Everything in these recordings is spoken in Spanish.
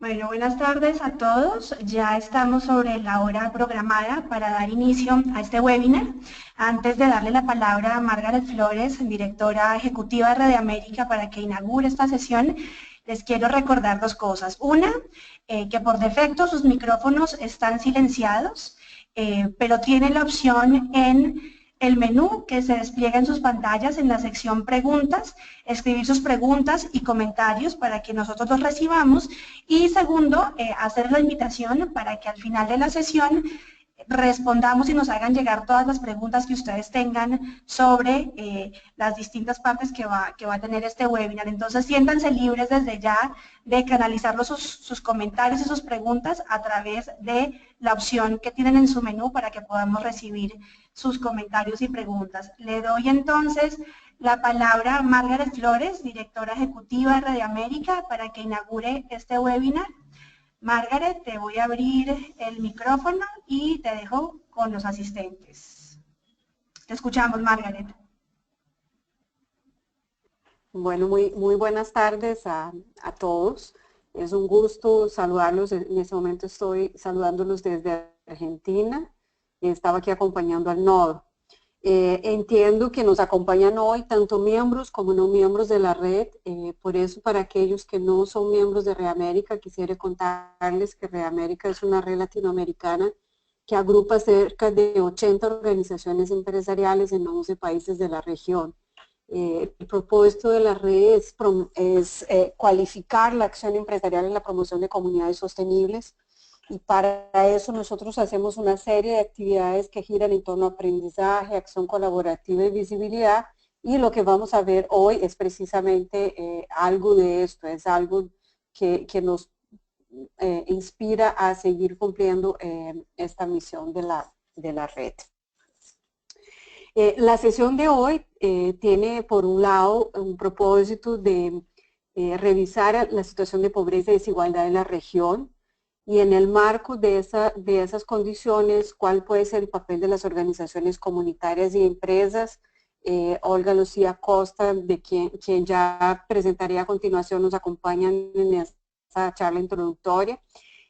Bueno, buenas tardes a todos. Ya estamos sobre la hora programada para dar inicio a este webinar. Antes de darle la palabra a Margaret Flores, directora ejecutiva de Red América, para que inaugure esta sesión, les quiero recordar dos cosas. Una, que por defecto sus micrófonos están silenciados, pero tienen la opción en el menú que se despliega en sus pantallas en la sección preguntas, escribir sus preguntas y comentarios para que nosotros los recibamos. Y segundo, hacer la invitación para que al final de la sesión respondamos y nos hagan llegar todas las preguntas que ustedes tengan sobre las distintas partes que va a tener este webinar. Entonces, siéntanse libres desde ya de canalizar sus comentarios y sus preguntas a través de la opción que tienen en su menú para que podamos recibir sus comentarios y preguntas. Le doy entonces la palabra a Margaret Flores, directora ejecutiva de Red América, para que inaugure este webinar. Margaret, te voy a abrir el micrófono y te dejo con los asistentes. Te escuchamos, Margaret. Bueno, muy buenas tardes a todos. Es un gusto saludarlos. En este momento estoy saludándolos desde Argentina. Estaba aquí acompañando al nodo. Entiendo que nos acompañan hoy tanto miembros como no miembros de la red. Por eso, para aquellos que no son miembros de Red América, quisiera contarles que Red América es una red latinoamericana que agrupa cerca de 80 organizaciones empresariales en 11 países de la región. El propósito de la red es cualificar la acción empresarial en la promoción de comunidades sostenibles, y para eso nosotros hacemos una serie de actividades que giran en torno a aprendizaje, acción colaborativa y visibilidad, y lo que vamos a ver hoy es precisamente algo de esto, es algo que nos inspira a seguir cumpliendo esta misión de la red. La sesión de hoy tiene por un lado un propósito de revisar la situación de pobreza y desigualdad en la región, y en el marco de esas condiciones, cuál puede ser el papel de las organizaciones comunitarias y empresas. Olga Lucía Costa, quien ya presentaré a continuación, nos acompaña en esta charla introductoria.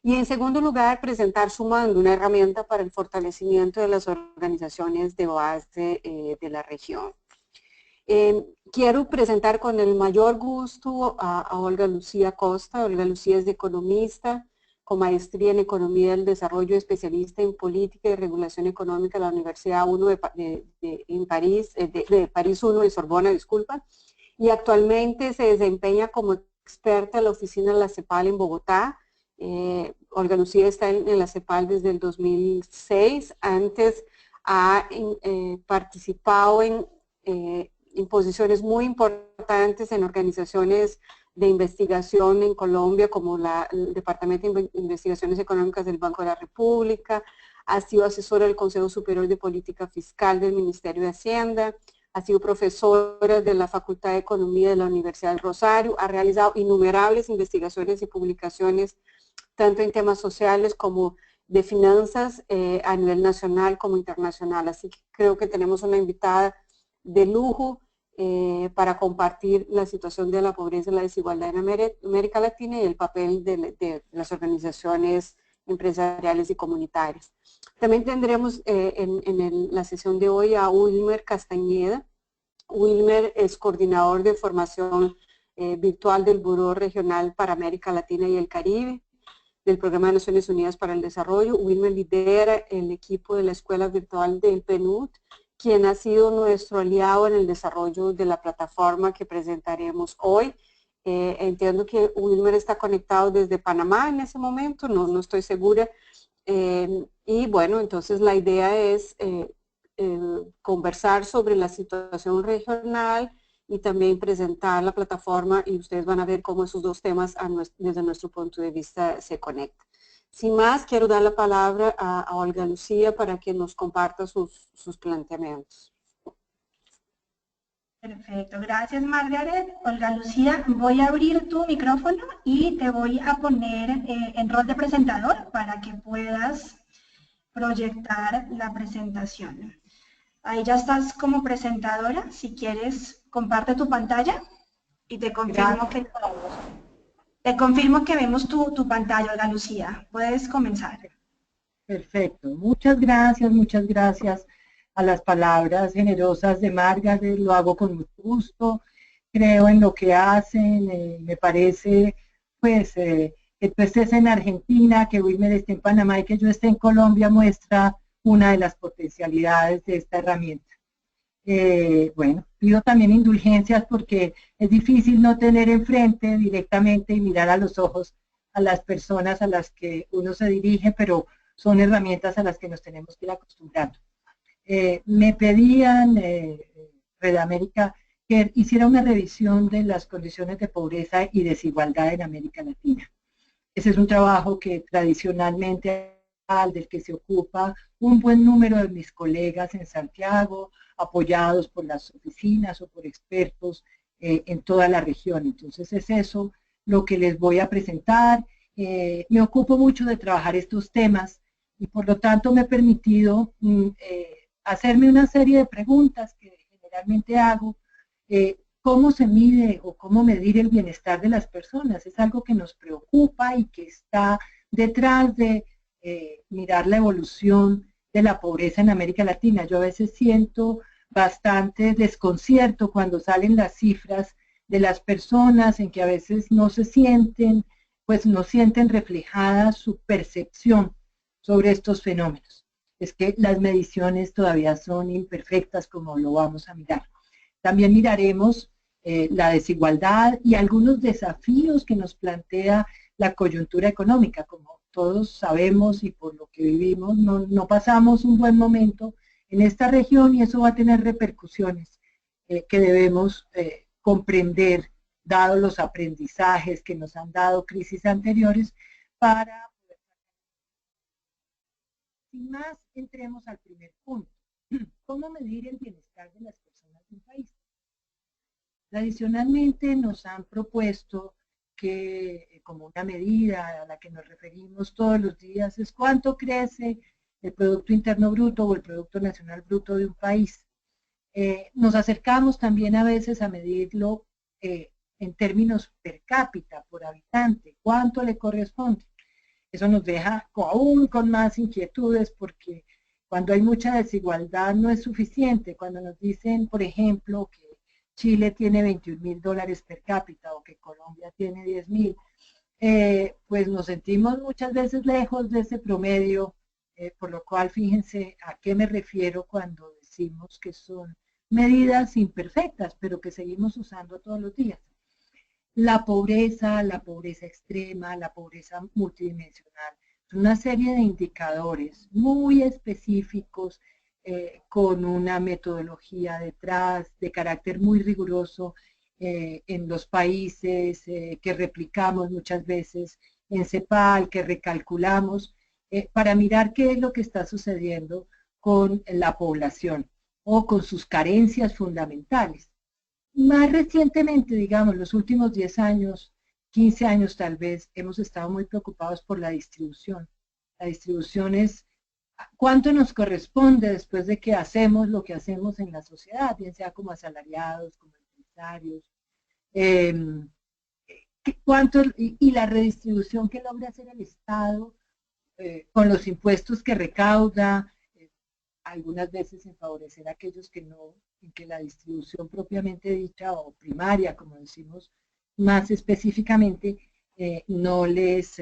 Y en segundo lugar, presentar Sumando, una herramienta para el fortalecimiento de las organizaciones de base de la región. Quiero presentar con el mayor gusto a Olga Lucía Costa. Olga Lucía es economista, con maestría en Economía del Desarrollo, especialista en Política y Regulación Económica de la Universidad 1 en París, de París 1 de Sorbona, disculpa, y actualmente se desempeña como experta en la oficina de la CEPAL en Bogotá. Olga Lucía está en la CEPAL desde el 2006, antes ha participado en posiciones muy importantes en organizaciones de investigación en Colombia, como el Departamento de Investigaciones Económicas del Banco de la República, ha sido asesora del Consejo Superior de Política Fiscal del Ministerio de Hacienda, ha sido profesora de la Facultad de Economía de la Universidad del Rosario, ha realizado innumerables investigaciones y publicaciones, tanto en temas sociales como de finanzas a nivel nacional como internacional. Así que creo que tenemos una invitada de lujo para compartir la situación de la pobreza y la desigualdad en América Latina y el papel de las organizaciones empresariales y comunitarias. También tendremos en la sesión de hoy a Wilmer Castañeda. Wilmer es coordinador de formación virtual del Buró Regional para América Latina y el Caribe, del Programa de Naciones Unidas para el Desarrollo. Wilmer lidera el equipo de la Escuela Virtual del PNUD, quien ha sido nuestro aliado en el desarrollo de la plataforma que presentaremos hoy. Entiendo que Wilmer está conectado desde Panamá en ese momento, no estoy segura. Y bueno, entonces la idea es conversar sobre la situación regional y también presentar la plataforma, y ustedes van a ver cómo esos dos temas desde nuestro punto de vista se conectan. Sin más, quiero dar la palabra a Olga Lucía para que nos comparta sus planteamientos. Perfecto, gracias Margaret. Olga Lucía, voy a abrir tu micrófono y te voy a poner en rol de presentador para que puedas proyectar la presentación. Ahí ya estás como presentadora. Si quieres, comparte tu pantalla y te confirmo que... Te confirmo que vemos tu pantalla, Olga Lucía. Puedes comenzar. Perfecto. Muchas gracias a las palabras generosas de Margaret. Lo hago con mucho gusto. Creo en lo que hacen. Me parece, pues, que tú estés en Argentina, que Wilmer esté en Panamá y que yo esté en Colombia muestra una de las potencialidades de esta herramienta. Bueno, pido también indulgencias porque es difícil no tener enfrente directamente y mirar a los ojos a las personas a las que uno se dirige, pero son herramientas a las que nos tenemos que ir acostumbrando. Me pedían, Red América, que hiciera una revisión de las condiciones de pobreza y desigualdad en América Latina. Ese es un trabajo que tradicionalmente del que se ocupa un buen número de mis colegas en Santiago, apoyados por las oficinas o por expertos en toda la región. Entonces es eso lo que les voy a presentar. Me ocupo mucho de trabajar estos temas y por lo tanto me he permitido hacerme una serie de preguntas que generalmente hago. ¿Cómo se mide o cómo medir el bienestar de las personas? Es algo que nos preocupa y que está detrás de mirar la evolución de la pobreza en América Latina. Yo a veces siento bastante desconcierto cuando salen las cifras de las personas en que a veces no se sienten, pues no sienten reflejada su percepción sobre estos fenómenos. Es que las mediciones todavía son imperfectas, como lo vamos a mirar. También miraremos la desigualdad y algunos desafíos que nos plantea la coyuntura económica. Como todos sabemos y por lo que vivimos, no pasamos un buen momento en esta región y eso va a tener repercusiones que debemos comprender, dados los aprendizajes que nos han dado crisis anteriores, para poder... Sin más, entremos al primer punto. ¿Cómo medir el bienestar de las personas de un país? Tradicionalmente nos han propuesto que como una medida a la que nos referimos todos los días es cuánto crece el Producto Interno Bruto o el Producto Nacional Bruto de un país. Nos acercamos también a veces a medirlo en términos per cápita, por habitante, cuánto le corresponde. Eso nos deja aún con más inquietudes porque cuando hay mucha desigualdad no es suficiente. Cuando nos dicen, por ejemplo, que Chile tiene $21.000 per cápita o que Colombia tiene 10.000, pues nos sentimos muchas veces lejos de ese promedio, por lo cual fíjense a qué me refiero cuando decimos que son medidas imperfectas, pero que seguimos usando todos los días. La pobreza extrema, la pobreza multidimensional, una serie de indicadores muy específicos con una metodología detrás de carácter muy riguroso en los países que replicamos muchas veces en CEPAL, que recalculamos para mirar qué es lo que está sucediendo con la población o con sus carencias fundamentales. Más recientemente, digamos, los últimos 10 años, 15 años tal vez, hemos estado muy preocupados por la distribución. La distribución es cuánto nos corresponde después de que hacemos lo que hacemos en la sociedad, bien sea como asalariados, como empresarios, y la redistribución que logra hacer el Estado con los impuestos que recauda, algunas veces en favorecer a aquellos que no, en que la distribución propiamente dicha o primaria, como decimos más específicamente, no les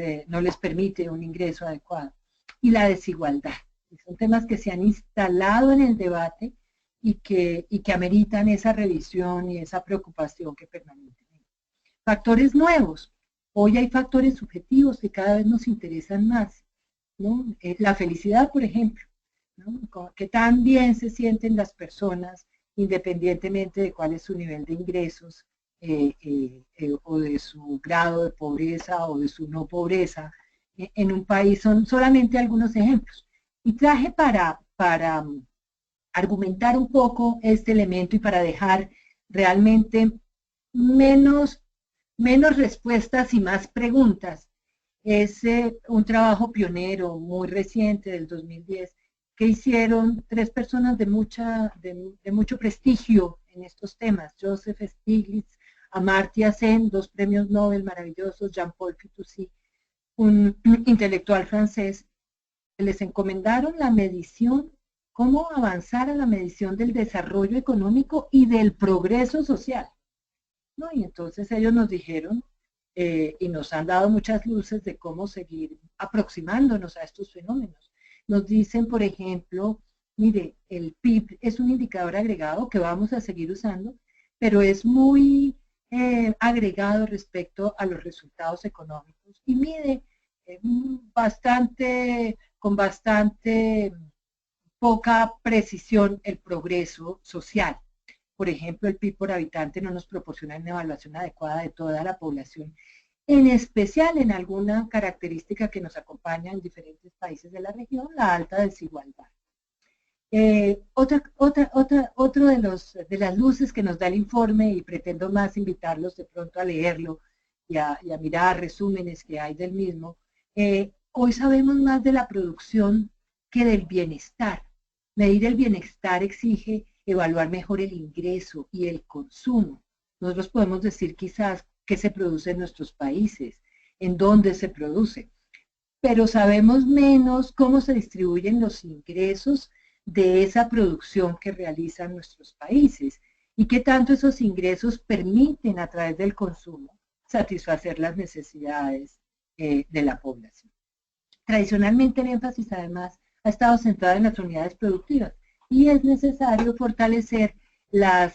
permite un ingreso adecuado. Y la desigualdad. Son temas que se han instalado en el debate y que ameritan esa revisión y esa preocupación que permanentemente. Factores nuevos. Hoy hay factores subjetivos que cada vez nos interesan más, ¿no? La felicidad, por ejemplo, ¿no? Que tan bien se sienten las personas independientemente de cuál es su nivel de ingresos o de su grado de pobreza o de su no pobreza en un país. Son solamente algunos ejemplos. Y traje para argumentar un poco este elemento y para dejar realmente menos respuestas y más preguntas. Es un trabajo pionero muy reciente del 2010 que hicieron 3 personas de mucho prestigio en estos temas: Joseph Stiglitz, Amartya Sen, 2 premios Nobel maravillosos, Jean-Paul Fitoussi, un intelectual francés, les encomendaron la medición, cómo avanzar a la medición del desarrollo económico y del progreso social, ¿no? Y entonces ellos nos dijeron, y nos han dado muchas luces de cómo seguir aproximándonos a estos fenómenos. Nos dicen, por ejemplo, mire, el PIB es un indicador agregado que vamos a seguir usando, pero es muy agregado respecto a los resultados económicos y mide con bastante poca precisión el progreso social. Por ejemplo, el PIB por habitante no nos proporciona una evaluación adecuada de toda la población, en especial en alguna característica que nos acompaña en diferentes países de la región, la alta desigualdad. Otro de las luces que nos da el informe, y pretendo más invitarlos de pronto a leerlo y a mirar resúmenes que hay del mismo, hoy sabemos más de la producción que del bienestar. Medir el bienestar exige evaluar mejor el ingreso y el consumo. Nosotros podemos decir quizás qué se produce en nuestros países, en dónde se produce, pero sabemos menos cómo se distribuyen los ingresos de esa producción que realizan nuestros países y qué tanto esos ingresos permiten a través del consumo satisfacer las necesidades de la población. Tradicionalmente el énfasis además ha estado centrado en las unidades productivas y es necesario fortalecer la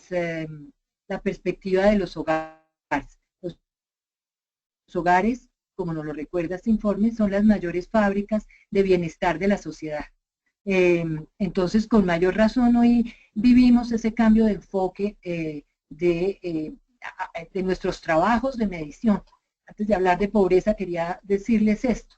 perspectiva de los hogares. Los hogares, como nos lo recuerda este informe, son las mayores fábricas de bienestar de la sociedad. Entonces, con mayor razón, hoy vivimos ese cambio de enfoque de nuestros trabajos de medición. Antes de hablar de pobreza, quería decirles esto.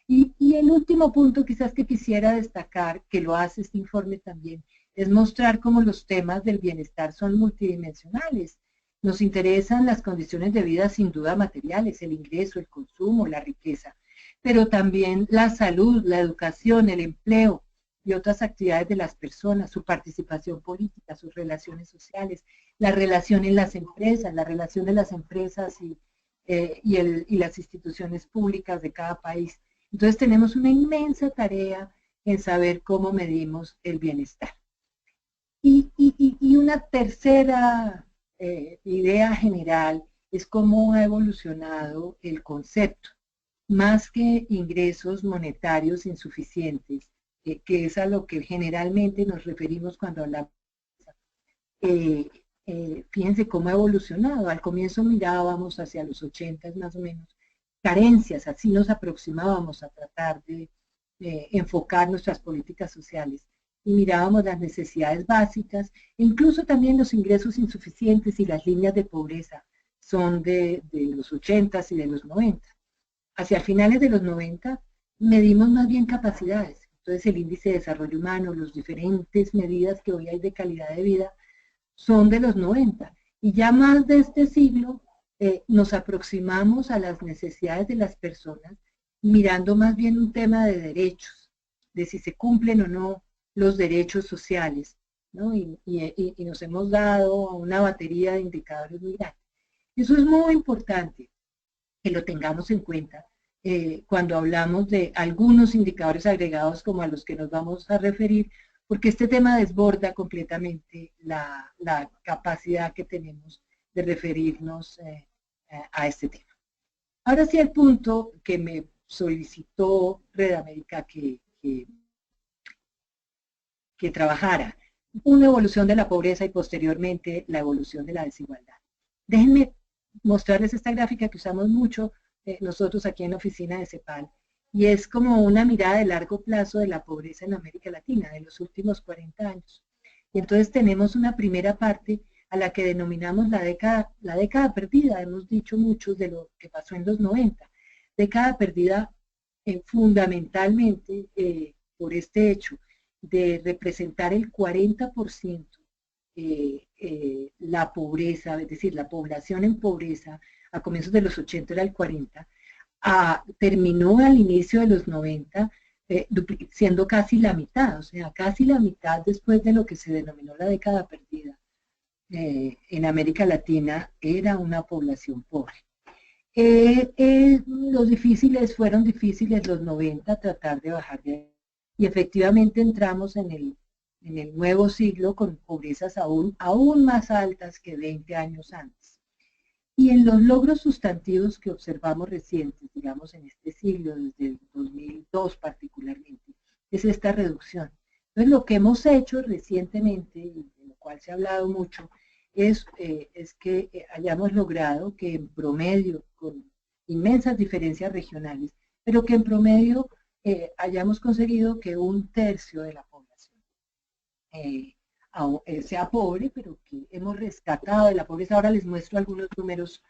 Y el último punto quizás que quisiera destacar, que lo hace este informe también, es mostrar cómo los temas del bienestar son multidimensionales. Nos interesan las condiciones de vida sin duda materiales, el ingreso, el consumo, la riqueza, pero también la salud, la educación, el empleo y otras actividades de las personas, su participación política, sus relaciones sociales, la relación en las empresas, la relación de las empresas y las instituciones públicas de cada país. Entonces tenemos una inmensa tarea en saber cómo medimos el bienestar. Y una tercera idea general es cómo ha evolucionado el concepto. Más que ingresos monetarios insuficientes, que es a lo que generalmente nos referimos cuando hablamos. Fíjense cómo ha evolucionado. Al comienzo mirábamos hacia los 80 más o menos, carencias, así nos aproximábamos a tratar de enfocar nuestras políticas sociales y mirábamos las necesidades básicas, incluso también los ingresos insuficientes y las líneas de pobreza son de los 80 y de los 90. Hacia finales de los 90 medimos más bien capacidades. Entonces el índice de desarrollo humano, las diferentes medidas que hoy hay de calidad de vida son de los 90. Y ya más de este siglo nos aproximamos a las necesidades de las personas mirando más bien un tema de derechos, de si se cumplen o no los derechos sociales, ¿no? Y nos hemos dado a una batería de indicadores muy grandes. Eso es muy importante que lo tengamos en cuenta cuando hablamos de algunos indicadores agregados como a los que nos vamos a referir, porque este tema desborda completamente la capacidad que tenemos de referirnos a este tema. Ahora sí, el punto que me solicitó Red América que trabajara, una evolución de la pobreza y posteriormente la evolución de la desigualdad. Déjenme mostrarles esta gráfica que usamos mucho nosotros aquí en la oficina de CEPAL, y es como una mirada de largo plazo de la pobreza en América Latina, de los últimos 40 años. Y entonces tenemos una primera parte a la que denominamos la década perdida. Hemos dicho mucho de lo que pasó en los 90. Década perdida fundamentalmente por este hecho de representar el 40% la pobreza, es decir, la población en pobreza a comienzos de los 80 era el 40%, terminó al inicio de los 90 siendo casi la mitad, o sea, casi la mitad después de lo que se denominó la década perdida. en América Latina era una población pobre. Fueron difíciles los 90 tratar de bajar de ahí. Y efectivamente entramos en el nuevo siglo con pobrezas aún más altas que 20 años antes. Y en los logros sustantivos que observamos recientes, digamos en este siglo, desde el 2002 particularmente, es esta reducción. Entonces lo que hemos hecho recientemente, y de lo cual se ha hablado mucho, es que hayamos logrado que en promedio, con inmensas diferencias regionales, pero que en promedio hayamos conseguido que 1/3 de la población sea pobre, pero que hemos rescatado de la pobreza. Ahora les muestro algunos números,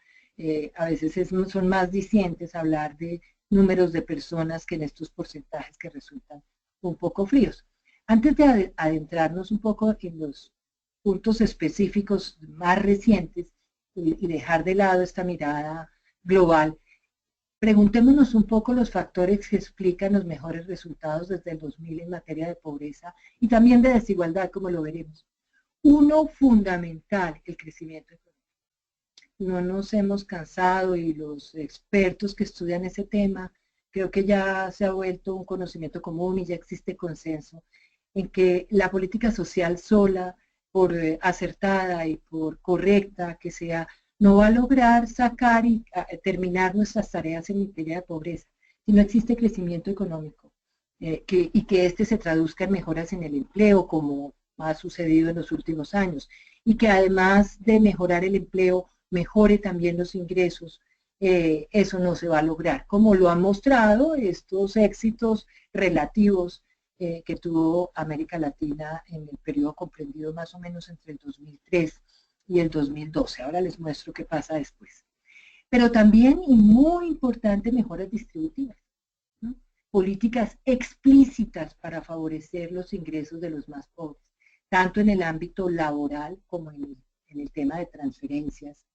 a veces son más dicientes hablar de números de personas que en estos porcentajes que resultan un poco fríos. Antes de adentrarnos un poco en los puntos específicos más recientes y dejar de lado esta mirada global, preguntémonos un poco los factores que explican los mejores resultados desde el 2000 en materia de pobreza y también de desigualdad, como lo veremos. Uno fundamental, el crecimiento económico. No nos hemos cansado y los expertos que estudian ese tema, creo que ya se ha vuelto un conocimiento común y ya existe consenso en que la política social sola, por acertada y por correcta que sea, no va a lograr sacar y terminar nuestras tareas en materia de pobreza, si no existe crecimiento económico y que este se traduzca en mejoras en el empleo, como ha sucedido en los últimos años, y que además de mejorar el empleo, mejore también los ingresos. Eso no se va a lograr, como lo han mostrado estos éxitos relativos que tuvo América Latina en el periodo comprendido más o menos entre el 2003 y el 2012. Ahora les muestro qué pasa después. Pero también, y muy importante, mejoras distributivas, ¿no? Políticas explícitas para favorecer los ingresos de los más pobres, tanto en el ámbito laboral como en el tema de transferencias,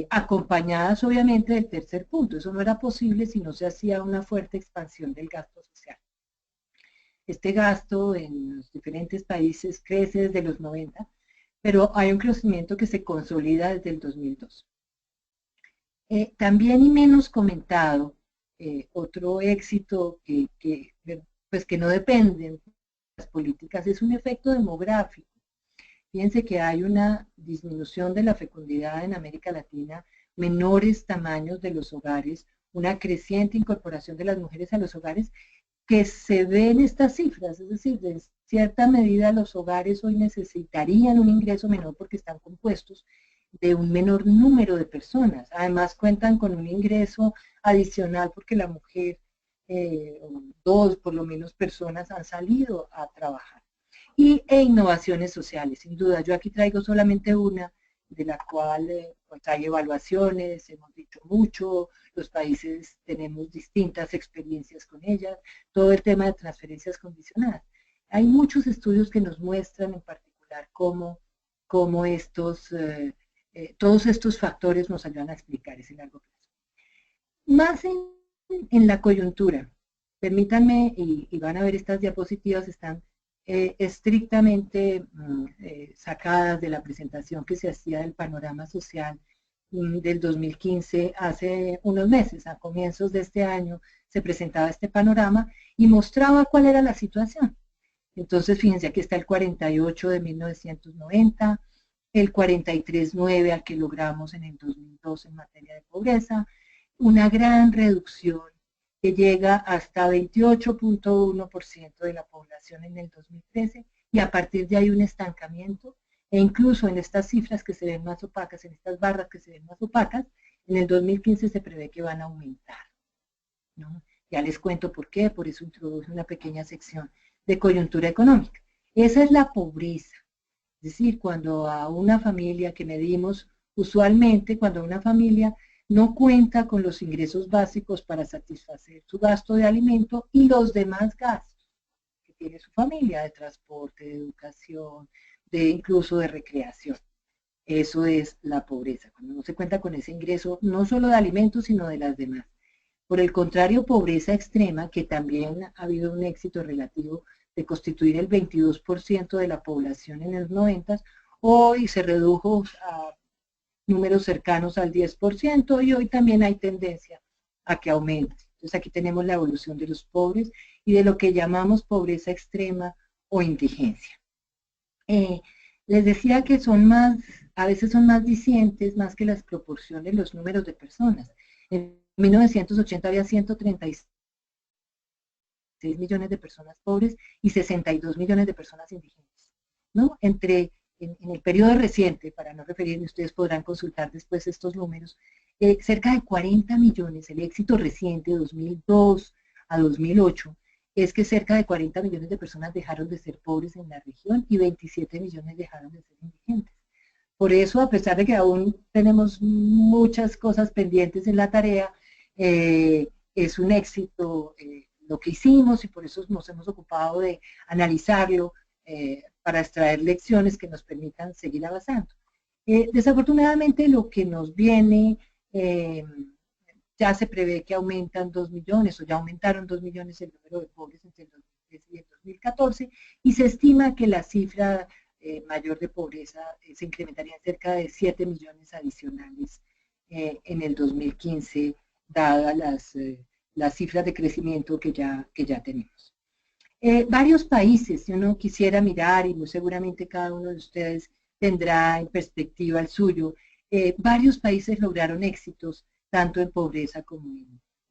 acompañadas obviamente del tercer punto. Eso no era posible si no se hacía una fuerte expansión del gasto social. Este gasto en los diferentes países crece desde los 90, pero hay un crecimiento que se consolida desde el 2002. También y menos comentado, otro éxito que no depende de las políticas es un efecto demográfico. Fíjense que hay una disminución de la fecundidad en América Latina, menores tamaños de los hogares, una creciente incorporación de las mujeres a los hogares, que se ven estas cifras, es decir, en cierta medida los hogares hoy necesitarían un ingreso menor porque están compuestos de un menor número de personas. Además cuentan con un ingreso adicional porque la mujer, dos por lo menos personas han salido a trabajar. E innovaciones sociales, sin duda. Yo aquí traigo solamente una, de la cual pues hay evaluaciones, hemos dicho mucho, los países tenemos distintas experiencias con ellas, todo el tema de transferencias condicionadas. Hay muchos estudios que nos muestran en particular cómo todos estos factores nos ayudan a explicar ese largo plazo. Más en la coyuntura, permítanme, y van a ver estas diapositivas, están estrictamente sacadas de la presentación que se hacía del panorama social del 2015, hace unos meses, a comienzos de este año, se presentaba este panorama y mostraba cuál era la situación. Entonces, fíjense, aquí está el 48 de 1990, el 43.9 al que logramos en el 2002 en materia de pobreza, una gran reducción que llega hasta 28.1% de la población en el 2013 y a partir de ahí un estancamiento e incluso en estas cifras que se ven más opacas, en estas barras que se ven más opacas, en el 2015 se prevé que van a aumentar, ¿no? Ya les cuento por qué, por eso introduje una pequeña sección de coyuntura económica. Esa es la pobreza, es decir, cuando a una familia que medimos, usualmente cuando una familia no cuenta con los ingresos básicos para satisfacer su gasto de alimento y los demás gastos que tiene su familia, de transporte, de educación, incluso de recreación. Eso es la pobreza, cuando no se cuenta con ese ingreso, no solo de alimentos, sino de las demás. Por el contrario, pobreza extrema, que también ha habido un éxito relativo de constituir el 22% de la población en los 90, hoy se redujo a números cercanos al 10% y hoy también hay tendencia a que aumente. Entonces aquí tenemos la evolución de los pobres y de lo que llamamos pobreza extrema o indigencia. Les decía que a veces son más dicientes, más que las proporciones, los números de personas. En 1980 había 136 millones de personas pobres y 62 millones de personas indigentes, ¿no? En el periodo reciente, para no referirme, ustedes podrán consultar después estos números, cerca de 40 millones, el éxito reciente de 2002 a 2008, es que cerca de 40 millones de personas dejaron de ser pobres en la región y 27 millones dejaron de ser indigentes. Por eso, a pesar de que aún tenemos muchas cosas pendientes en la tarea, es un éxito lo que hicimos y por eso nos hemos ocupado de analizarlo para extraer lecciones que nos permitan seguir avanzando. Desafortunadamente lo que nos viene, ya se prevé que aumentan 2 millones o ya aumentaron 2 millones el número de pobres entre el 2013 y el 2014 y se estima que la cifra mayor de pobreza se incrementaría en cerca de 7 millones adicionales en el 2015, dadas las cifras de crecimiento que ya tenemos. Varios países, si uno quisiera mirar, y muy seguramente cada uno de ustedes tendrá en perspectiva el suyo, varios países lograron éxitos tanto en pobreza como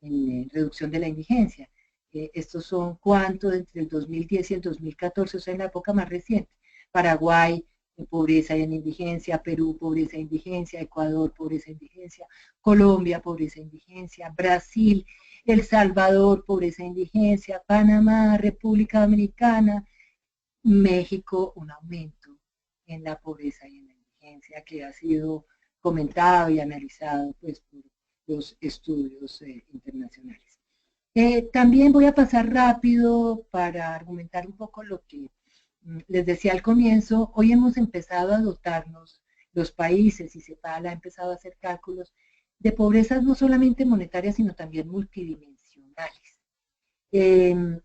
en reducción de la indigencia. Estos son cuántos entre el 2010 y el 2014, o sea, en la época más reciente. Paraguay, pobreza y en indigencia, Perú, pobreza e indigencia, Ecuador, pobreza e indigencia, Colombia, pobreza e indigencia, Brasil, El Salvador, pobreza e indigencia, Panamá, República Dominicana, México, un aumento en la pobreza y en la indigencia que ha sido comentado y analizado pues, por los estudios internacionales. También voy a pasar rápido para argumentar un poco lo que les decía al comienzo. Hoy hemos empezado a dotarnos, los países, y CEPAL ha empezado a hacer cálculos de pobrezas no solamente monetarias, sino también multidimensionales. Es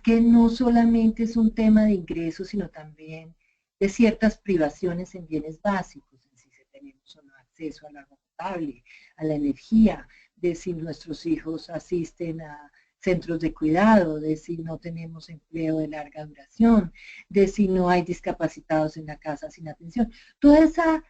que no solamente es un tema de ingresos, sino también de ciertas privaciones en bienes básicos, en si tenemos o no acceso al agua potable, a la energía, de si nuestros hijos asisten a centros de cuidado, de si no tenemos empleo de larga duración, de si no hay discapacitados en la casa sin atención. Todas esas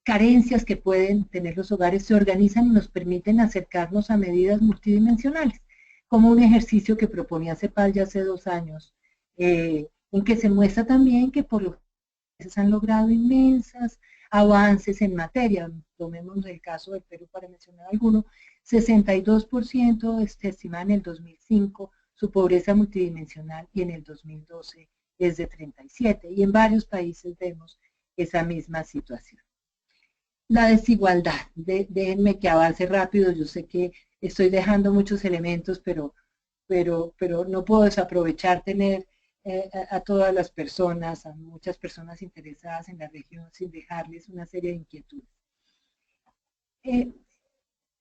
carencias que pueden tener los hogares se organizan y nos permiten acercarnos a medidas multidimensionales, como un ejercicio que proponía CEPAL ya hace 2 años, en que se muestra también que por lo que se han logrado inmensas avances en materia. Tomemos el caso del Perú para mencionar alguno. 62% se estima en el 2005 su pobreza multidimensional y en el 2012 es de 37%, y en varios países vemos esa misma situación. La desigualdad, déjenme que avance rápido, yo sé que estoy dejando muchos elementos, pero no puedo desaprovechar tener a todas las personas, a muchas personas interesadas en la región sin dejarles una serie de inquietudes.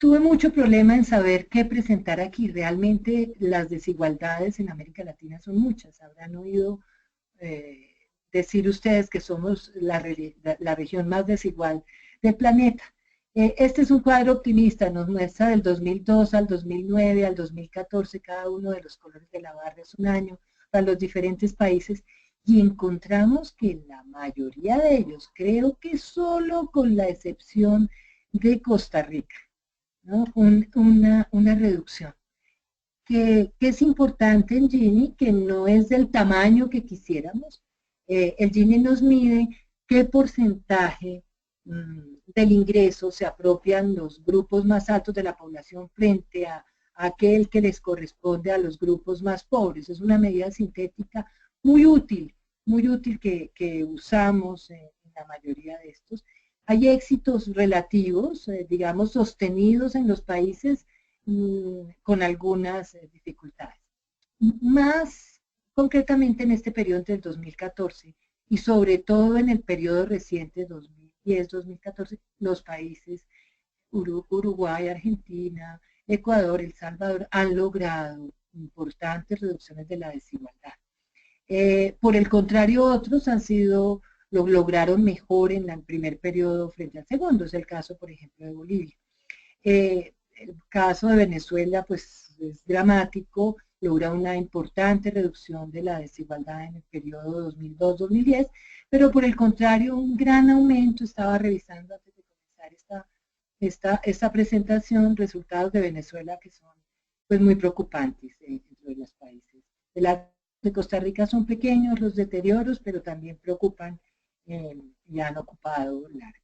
Tuve mucho problema en saber qué presentar aquí. Realmente las desigualdades en América Latina son muchas. Habrán oído decir ustedes que somos la región más desigual del planeta. Este es un cuadro optimista, nos muestra del 2002 al 2009, al 2014, cada uno de los colores de la barra es un año para los diferentes países, y encontramos que en la mayoría de ellos, creo que solo con la excepción de Costa Rica, ¿no? una reducción. Que es importante en Gini, que no es del tamaño que quisiéramos. El Gini nos mide qué porcentaje del ingreso se apropian los grupos más altos de la población frente a aquel que les corresponde a los grupos más pobres. Es una medida sintética muy útil que usamos en la mayoría de estos. Hay éxitos relativos, digamos, sostenidos en los países con algunas dificultades. Más concretamente en este periodo entre el 2014 y sobre todo en el periodo reciente 2010-2014, los países Uruguay, Argentina, Ecuador, El Salvador han logrado importantes reducciones de la desigualdad. Por el contrario, otros han sido lo lograron mejor en el primer periodo frente al segundo. Es el caso, por ejemplo, de Bolivia. El caso de Venezuela, pues es dramático, logra una importante reducción de la desigualdad en el periodo 2002-2010, pero por el contrario, un gran aumento. Estaba revisando antes de comenzar esta presentación, resultados de Venezuela que son pues muy preocupantes dentro de los países. De Costa Rica son pequeños los deterioros, pero también preocupan y han ocupado larga.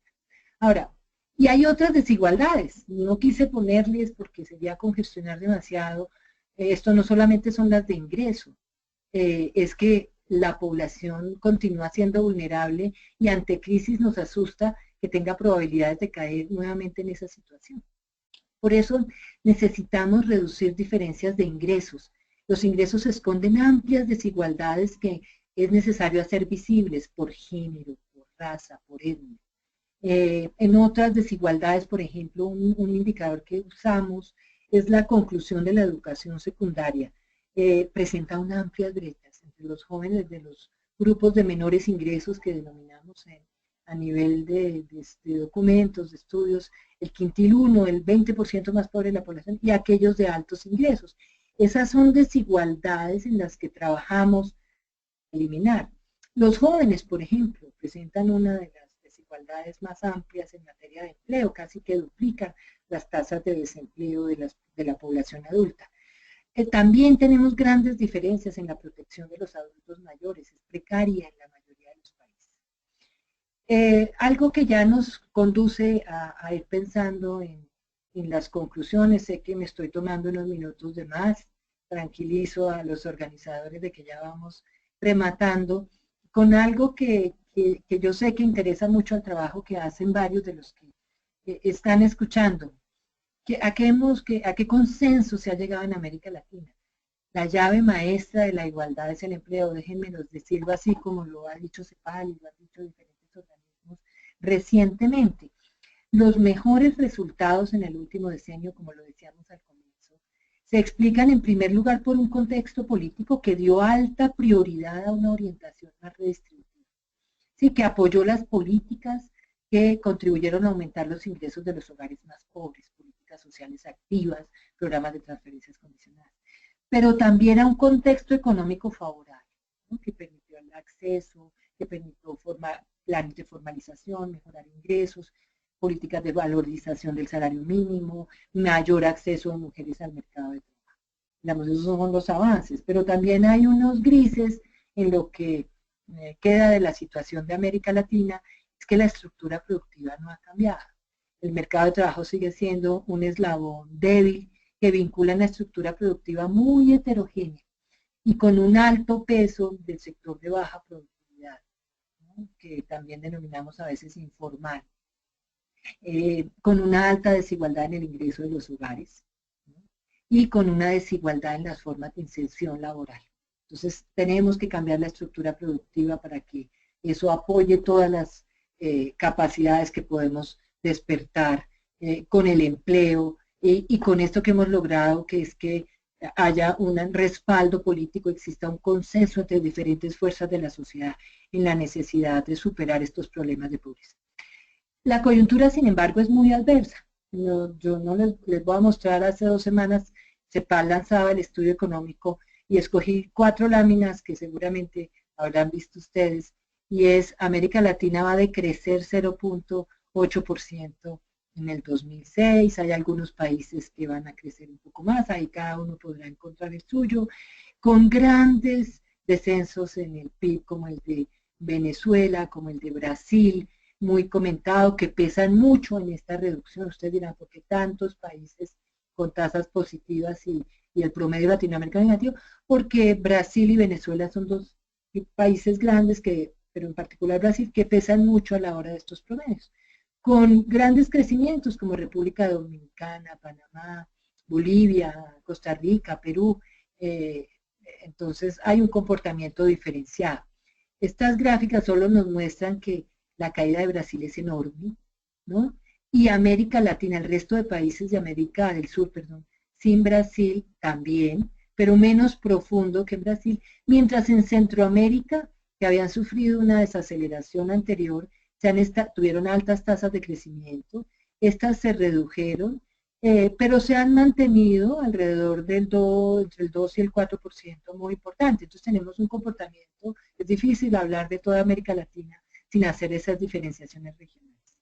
Ahora, y hay otras desigualdades, no quise ponerles porque sería congestionar demasiado. Esto no solamente son las de ingreso, es que la población continúa siendo vulnerable y ante crisis nos asusta que tenga probabilidades de caer nuevamente en esa situación. Por eso necesitamos reducir diferencias de ingresos. Los ingresos esconden amplias desigualdades que es necesario hacer visibles por género, por raza, por etnia. En otras desigualdades, por ejemplo, un indicador que usamos es la conclusión de la educación secundaria. Presenta unas amplias brechas entre los jóvenes de los grupos de menores ingresos que denominamos a nivel de documentos, de estudios, el quintil 1, el 20% más pobre de la población, y aquellos de altos ingresos. Esas son desigualdades en las que trabajamos a eliminar. Los jóvenes, por ejemplo, presentan una de las desigualdades más amplias en materia de empleo, casi que duplican las tasas de desempleo de la población adulta. También tenemos grandes diferencias en la protección de los adultos mayores, es precaria en la mayoría de los países. Algo que ya nos conduce a ir pensando en las conclusiones. Sé que me estoy tomando unos minutos de más, tranquilizo a los organizadores de que ya vamos rematando, con algo que yo sé que interesa mucho al trabajo que hacen varios de los que están escuchando. ¿A qué consenso se ha llegado en América Latina? La llave maestra de la igualdad es el empleo. Déjenme decirlo así como lo ha dicho CEPAL y lo han dicho diferentes organismos recientemente. Los mejores resultados en el último decenio, como lo decíamos al comienzo, se explican en primer lugar por un contexto político que dio alta prioridad a una orientación más redistributiva, ¿sí? Que apoyó las políticas que contribuyeron a aumentar los ingresos de los hogares más pobres, políticas sociales activas, programas de transferencias condicionadas, pero también a un contexto económico favorable, ¿no? Que permitió el acceso, que permitió planes de formalización, mejorar ingresos, políticas de valorización del salario mínimo, mayor acceso de mujeres al mercado de trabajo. Digamos, esos son los avances, pero también hay unos grises en lo que queda de la situación de América Latina, es que la estructura productiva no ha cambiado. El mercado de trabajo sigue siendo un eslabón débil que vincula una estructura productiva muy heterogénea y con un alto peso del sector de baja productividad, ¿no? Que también denominamos a veces informal. Con una alta desigualdad en el ingreso de los hogares, ¿no? Y con una desigualdad en las formas de inserción laboral. Entonces tenemos que cambiar la estructura productiva para que eso apoye todas las capacidades que podemos despertar con el empleo y con esto que hemos logrado, que es que haya un respaldo político, exista un consenso entre diferentes fuerzas de la sociedad en la necesidad de superar estos problemas de pobreza. La coyuntura, sin embargo, es muy adversa. Yo no les voy a mostrar, hace 2 semanas CEPAL lanzaba el estudio económico y escogí 4 láminas que seguramente habrán visto ustedes, y es América Latina va a decrecer 0.8% en el 2006, hay algunos países que van a crecer un poco más, ahí cada uno podrá encontrar el suyo, con grandes descensos en el PIB como el de Venezuela, como el de Brasil, muy comentado, que pesan mucho en esta reducción. Ustedes dirán, ¿por qué tantos países con tasas positivas y el promedio latinoamericano negativo? Porque Brasil y Venezuela son 2 países grandes, pero en particular Brasil, que pesan mucho a la hora de estos promedios, con grandes crecimientos como República Dominicana, Panamá, Bolivia, Costa Rica, Perú. Entonces hay un comportamiento diferenciado. Estas gráficas solo nos muestran que la caída de Brasil es enorme, ¿no? Y América Latina, el resto de países de América del Sur, perdón, sin Brasil también, pero menos profundo que Brasil, mientras en Centroamérica que habían sufrido una desaceleración anterior, tuvieron altas tasas de crecimiento, estas se redujeron, pero se han mantenido alrededor del 2, entre el 2 y el 4%, muy importante. Entonces tenemos un comportamiento, es difícil hablar de toda América Latina sin hacer esas diferenciaciones regionales.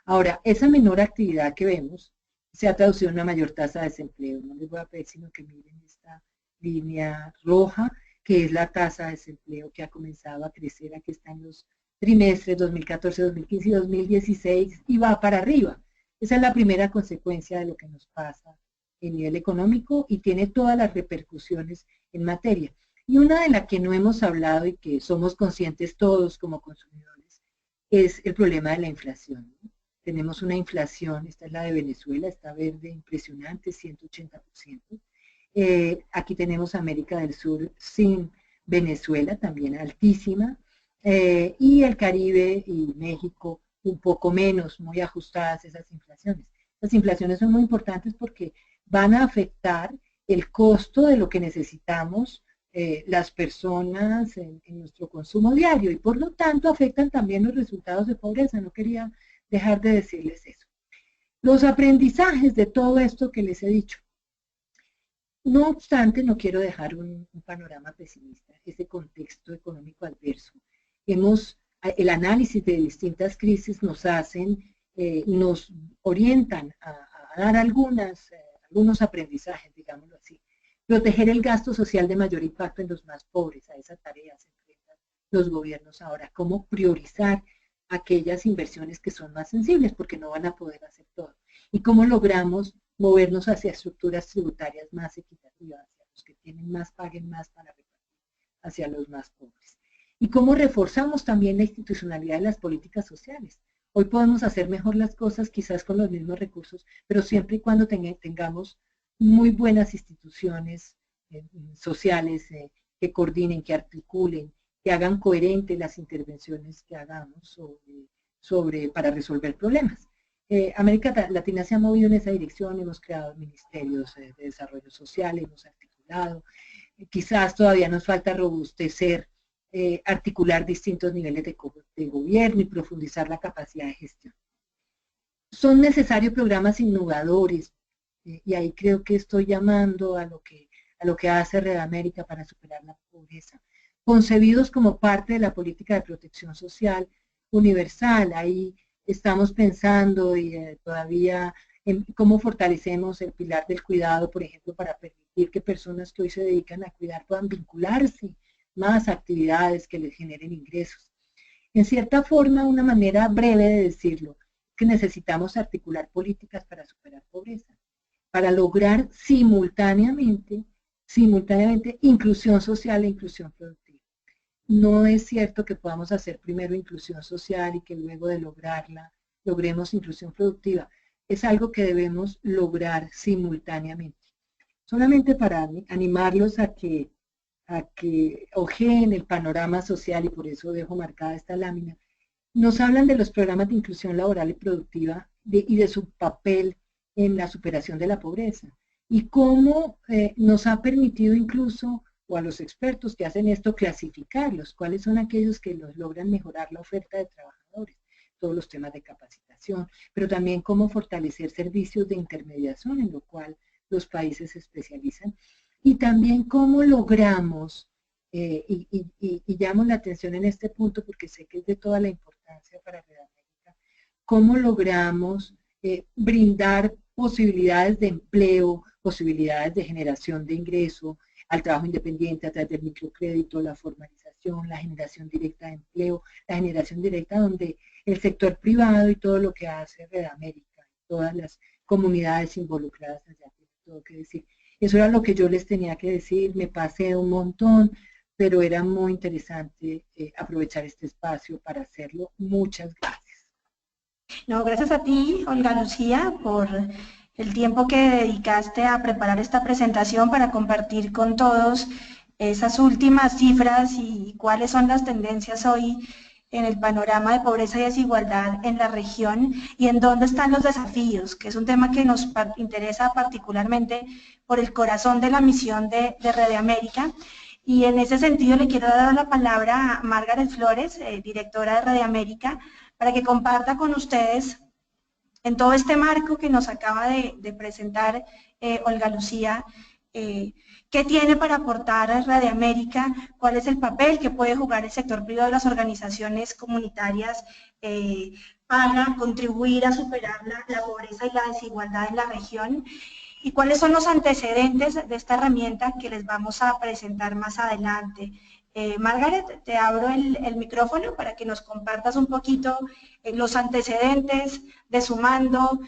Ahora, esa menor actividad que vemos se ha traducido en una mayor tasa de desempleo. No les voy a pedir sino que miren esta línea roja, que es la tasa de desempleo que ha comenzado a crecer. Aquí están los trimestres 2014, 2015 y 2016 y va para arriba. Esa es la primera consecuencia de lo que nos pasa en nivel económico y tiene todas las repercusiones en materia. Y una de las que no hemos hablado y que somos conscientes todos como consumidores es el problema de la inflación, ¿no? Tenemos una inflación, esta es la de Venezuela, está verde, impresionante, 180%. Aquí tenemos América del Sur sin Venezuela, también altísima, y el Caribe y México un poco menos, muy ajustadas esas inflaciones. Las inflaciones son muy importantes porque van a afectar el costo de lo que necesitamos las personas en nuestro consumo diario y por lo tanto afectan también los resultados de pobreza. No quería dejar de decirles eso. Los aprendizajes de todo esto que les he dicho. No obstante, no quiero dejar un panorama pesimista, ese contexto económico adverso. El análisis de distintas crisis nos orientan a dar algunos aprendizajes, digámoslo así. Proteger el gasto social de mayor impacto en los más pobres, a esa tarea se enfrentan los gobiernos ahora. Cómo priorizar aquellas inversiones que son más sensibles, porque no van a poder hacer todo. Y cómo logramos movernos hacia estructuras tributarias más equitativas, hacia los que tienen más paguen más para repartir hacia los más pobres. Y cómo reforzamos también la institucionalidad de las políticas sociales. Hoy podemos hacer mejor las cosas quizás con los mismos recursos, pero siempre y cuando tengamos muy buenas instituciones sociales que coordinen, que articulen, que hagan coherentes las intervenciones que hagamos para resolver problemas. América Latina se ha movido en esa dirección, hemos creado ministerios de desarrollo social, hemos articulado, quizás todavía nos falta robustecer, articular distintos niveles de gobierno y profundizar la capacidad de gestión. Son necesarios programas innovadores, y ahí creo que estoy llamando a lo que hace Red América para superar la pobreza, concebidos como parte de la política de protección social universal. Ahí estamos pensando todavía en cómo fortalecemos el pilar del cuidado, por ejemplo, para permitir que personas que hoy se dedican a cuidar puedan vincularse más a actividades que les generen ingresos. En cierta forma, una manera breve de decirlo, que necesitamos articular políticas para superar pobreza, para lograr simultáneamente inclusión social e inclusión productiva. No es cierto que podamos hacer primero inclusión social y que luego de lograrla logremos inclusión productiva. Es algo que debemos lograr simultáneamente. Solamente para animarlos a que ojeen el panorama social, y por eso dejo marcada esta lámina, nos hablan de los programas de inclusión laboral y productiva y de su papel en la superación de la pobreza y cómo nos ha permitido incluso, o a los expertos que hacen esto, clasificarlos, cuáles son aquellos que los logran mejorar la oferta de trabajadores, todos los temas de capacitación, pero también cómo fortalecer servicios de intermediación en lo cual los países se especializan, y también cómo logramos, y llamo la atención en este punto porque sé que es de toda la importancia para Red América, cómo logramos brindar posibilidades de empleo, posibilidades de generación de ingreso al trabajo independiente a través del microcrédito, la formalización, la generación directa de empleo, la generación directa donde el sector privado y todo lo que hace Red América, todas las comunidades involucradas allá tienen todo que decir. Eso era lo que yo les tenía que decir, me pasé un montón, pero era muy interesante aprovechar este espacio para hacerlo. Muchas gracias. No, gracias a ti, Olga Lucía, por el tiempo que dedicaste a preparar esta presentación para compartir con todos esas últimas cifras y cuáles son las tendencias hoy en el panorama de pobreza y desigualdad en la región y en dónde están los desafíos, que es un tema que nos interesa particularmente por el corazón de la misión de Red América. Y en ese sentido le quiero dar la palabra a Margaret Flores, directora de Radiamérica, para que comparta con ustedes en todo este marco que nos acaba de presentar Olga Lucía, ¿qué tiene para aportar a Radiamérica? ¿Cuál es el papel que puede jugar el sector privado de las organizaciones comunitarias para contribuir a superar la pobreza y la desigualdad en la región? ¿Y cuáles son los antecedentes de esta herramienta que les vamos a presentar más adelante? Margaret, te abro el micrófono para que nos compartas un poquito los antecedentes de Sumando,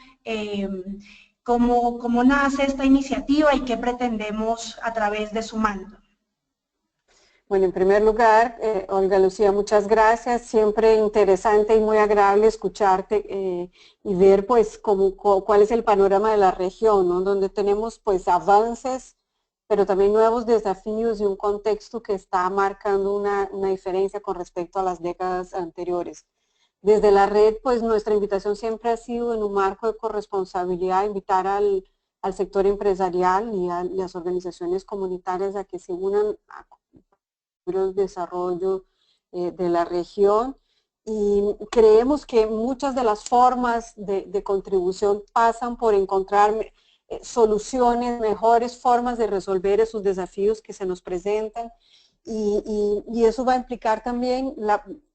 cómo nace esta iniciativa y qué pretendemos a través de Sumando. Bueno, en primer lugar, Olga Lucía, muchas gracias. Siempre interesante y muy agradable escucharte y ver pues cuál es el panorama de la región, ¿no? Donde tenemos pues avances, pero también nuevos desafíos y un contexto que está marcando una diferencia con respecto a las décadas anteriores. Desde la red, pues nuestra invitación siempre ha sido en un marco de corresponsabilidad, invitar al sector empresarial y a las organizaciones comunitarias a que se unan a el desarrollo de la región, y creemos que muchas de las formas de contribución pasan por encontrar soluciones, mejores formas de resolver esos desafíos que se nos presentan, y eso va a implicar también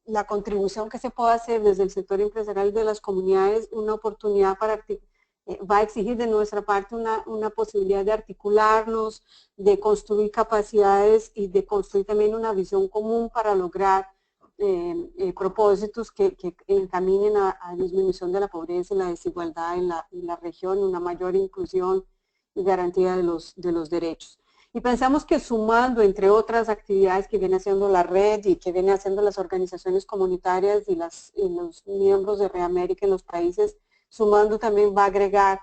la contribución que se pueda hacer desde el sector empresarial de las comunidades, una oportunidad para va a exigir de nuestra parte una posibilidad de articularnos, de construir capacidades y de construir también una visión común para lograr propósitos que encaminen a disminución de la pobreza y la desigualdad en la región, una mayor inclusión y garantía de los derechos. Y pensamos que sumando, entre otras actividades que viene haciendo la red y que viene haciendo las organizaciones comunitarias y los miembros de Reamérica en los países, Sumando también va a agregar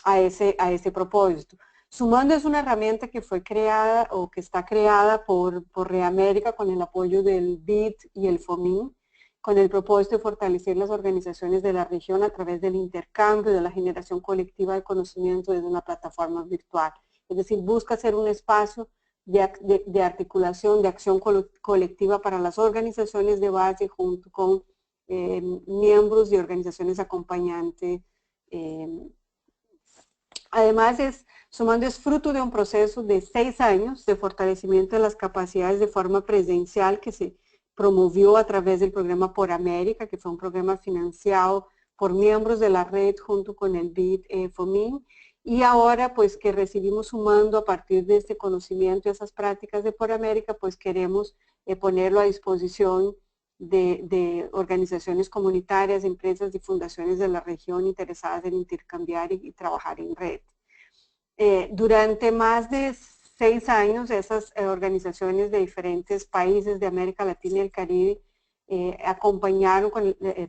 a ese propósito. Sumando es una herramienta que fue creada o que está creada por Reamérica con el apoyo del BID y el FOMIN, con el propósito de fortalecer las organizaciones de la región a través del intercambio, de la generación colectiva de conocimiento desde una plataforma virtual. Es decir, busca ser un espacio de articulación, de acción colectiva para las organizaciones de base junto con miembros y organizaciones acompañantes. Además, Sumando es fruto de un proceso de 6 años de fortalecimiento de las capacidades de forma presencial que se promovió a través del programa Por América, que fue un programa financiado por miembros de la red junto con el BID FOMIN, y ahora pues que recibimos Sumando a partir de este conocimiento y esas prácticas de Por América, pues queremos ponerlo a disposición de organizaciones comunitarias, empresas y fundaciones de la región interesadas en intercambiar y trabajar en red. Durante más de 6 años, esas organizaciones de diferentes países de América Latina y el Caribe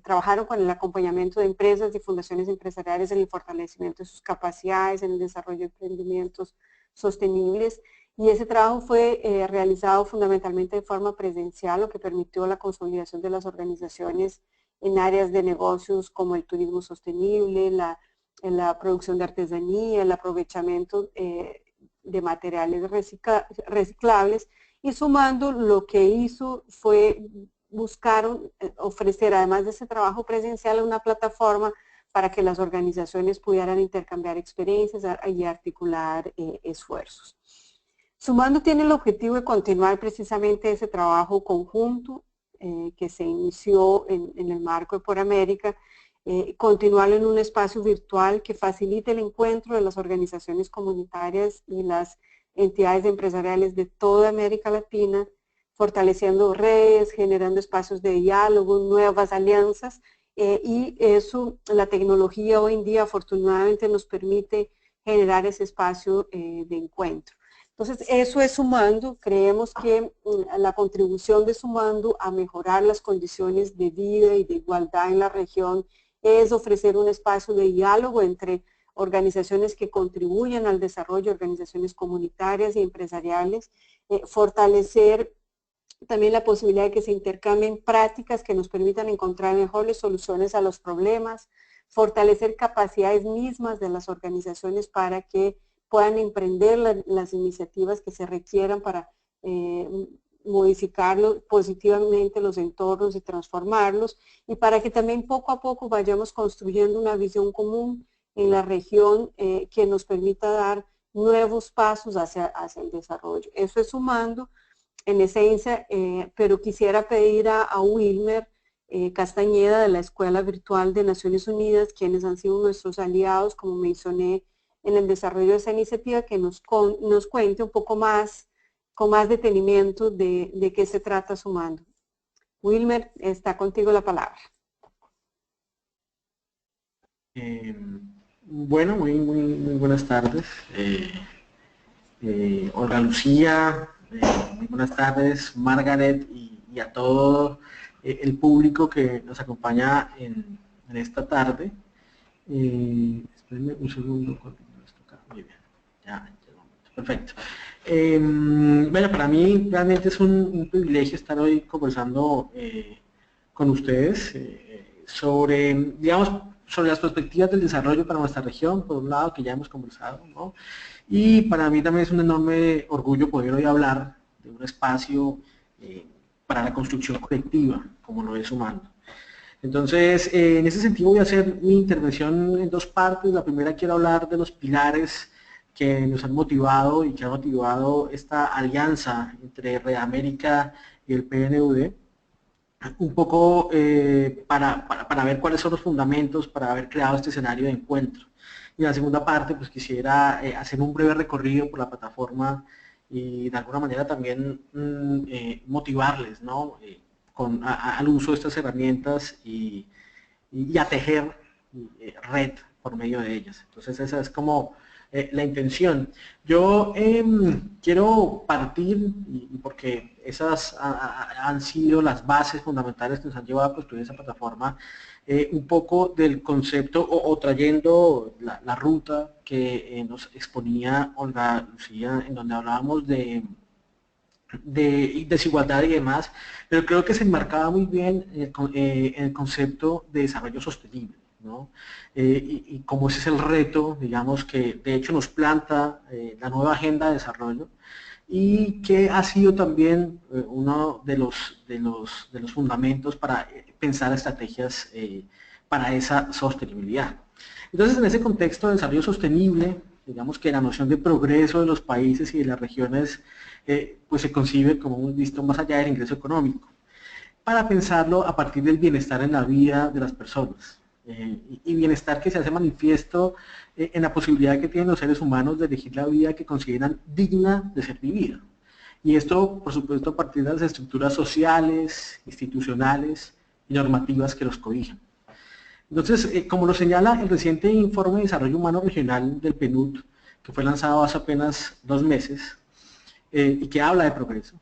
trabajaron con el acompañamiento de empresas y fundaciones empresariales en el fortalecimiento de sus capacidades, en el desarrollo de emprendimientos sostenibles, y ese trabajo fue realizado fundamentalmente de forma presencial, lo que permitió la consolidación de las organizaciones en áreas de negocios como el turismo sostenible, la producción de artesanía, el aprovechamiento de materiales reciclables, y Sumando lo que hizo fue buscaron ofrecer, además de ese trabajo presencial, una plataforma para que las organizaciones pudieran intercambiar experiencias y articular esfuerzos. Sumando tiene el objetivo de continuar precisamente ese trabajo conjunto que se inició en el marco de Por América, continuarlo en un espacio virtual que facilite el encuentro de las organizaciones comunitarias y las entidades empresariales de toda América Latina, fortaleciendo redes, generando espacios de diálogo, nuevas alianzas, y eso, la tecnología hoy en día afortunadamente nos permite generar ese espacio de encuentro. Entonces, eso es Sumando. Creemos que la contribución de Sumando a mejorar las condiciones de vida y de igualdad en la región es ofrecer un espacio de diálogo entre organizaciones que contribuyen al desarrollo, organizaciones comunitarias y empresariales, fortalecer también la posibilidad de que se intercambien prácticas que nos permitan encontrar mejores soluciones a los problemas, fortalecer capacidades mismas de las organizaciones para que puedan emprender las iniciativas que se requieran para modificar positivamente los entornos y transformarlos, y para que también poco a poco vayamos construyendo una visión común en la región que nos permita dar nuevos pasos hacia el desarrollo. Eso es sumando, en esencia, pero quisiera pedir a Wilmer Castañeda de la Escuela Virtual de Naciones Unidas, quienes han sido nuestros aliados, como mencioné, en el desarrollo de esa iniciativa, que nos cuente un poco más, con más detenimiento de qué se trata Sumando. Wilmer, está contigo la palabra. Bueno, muy buenas tardes. Olga Lucía, muy buenas tardes, Margaret, y a todo el público que nos acompaña en esta tarde. Espérenme un segundo. Muy bien, ya, perfecto. Bueno, para mí realmente es un privilegio estar hoy conversando con ustedes sobre, digamos, sobre las perspectivas del desarrollo para nuestra región, por un lado, que ya hemos conversado, ¿no? Y para mí también es un enorme orgullo poder hoy hablar de un espacio para la construcción colectiva, como lo es Sumando. Entonces, en ese sentido voy a hacer mi intervención en dos partes. La primera, quiero hablar de los pilares que nos han motivado y que han motivado esta alianza entre Red América y el PNUD, un poco para ver cuáles son los fundamentos para haber creado este escenario de encuentro. Y en la segunda parte, pues quisiera hacer un breve recorrido por la plataforma y de alguna manera también motivarles, ¿no? Al uso de estas herramientas y a tejer red por medio de ellas. Entonces esa es como la intención. Yo quiero partir, y porque esas han sido las bases fundamentales que nos han llevado a construir esa plataforma, un poco del concepto o trayendo la ruta que nos exponía Olga Lucía, en donde hablábamos de desigualdad y demás, pero creo que se enmarcaba muy bien en el concepto de desarrollo sostenible, ¿no? Y como ese es el reto, digamos, que de hecho nos planta la nueva agenda de desarrollo, y que ha sido también uno de los fundamentos para pensar estrategias para esa sostenibilidad. Entonces, en ese contexto de desarrollo sostenible, digamos que la noción de progreso de los países y de las regiones pues se concibe, como hemos visto, más allá del ingreso económico, para pensarlo a partir del bienestar en la vida de las personas, y bienestar que se hace manifiesto en la posibilidad que tienen los seres humanos de elegir la vida que consideran digna de ser vivida. Y esto, por supuesto, a partir de las estructuras sociales, institucionales y normativas que los cobijan. Entonces, como lo señala el reciente Informe de Desarrollo Humano Regional del PNUD, que fue lanzado hace apenas 2 meses, y que habla de progreso,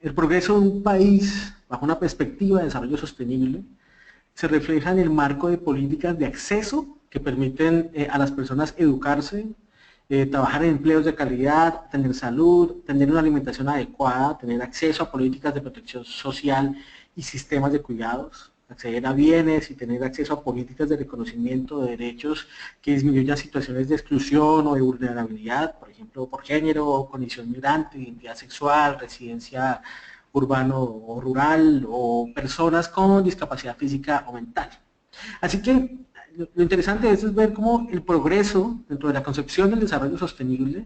el progreso de un país bajo una perspectiva de desarrollo sostenible se refleja en el marco de políticas de acceso que permiten a las personas educarse, trabajar en empleos de calidad, tener salud, tener una alimentación adecuada, tener acceso a políticas de protección social y sistemas de cuidados, acceder a bienes y tener acceso a políticas de reconocimiento de derechos que disminuyan situaciones de exclusión o de vulnerabilidad, por ejemplo, por género, condición migrante, identidad sexual, residencia urbano o rural, o personas con discapacidad física o mental. Así que lo interesante de esto es ver cómo el progreso dentro de la concepción del desarrollo sostenible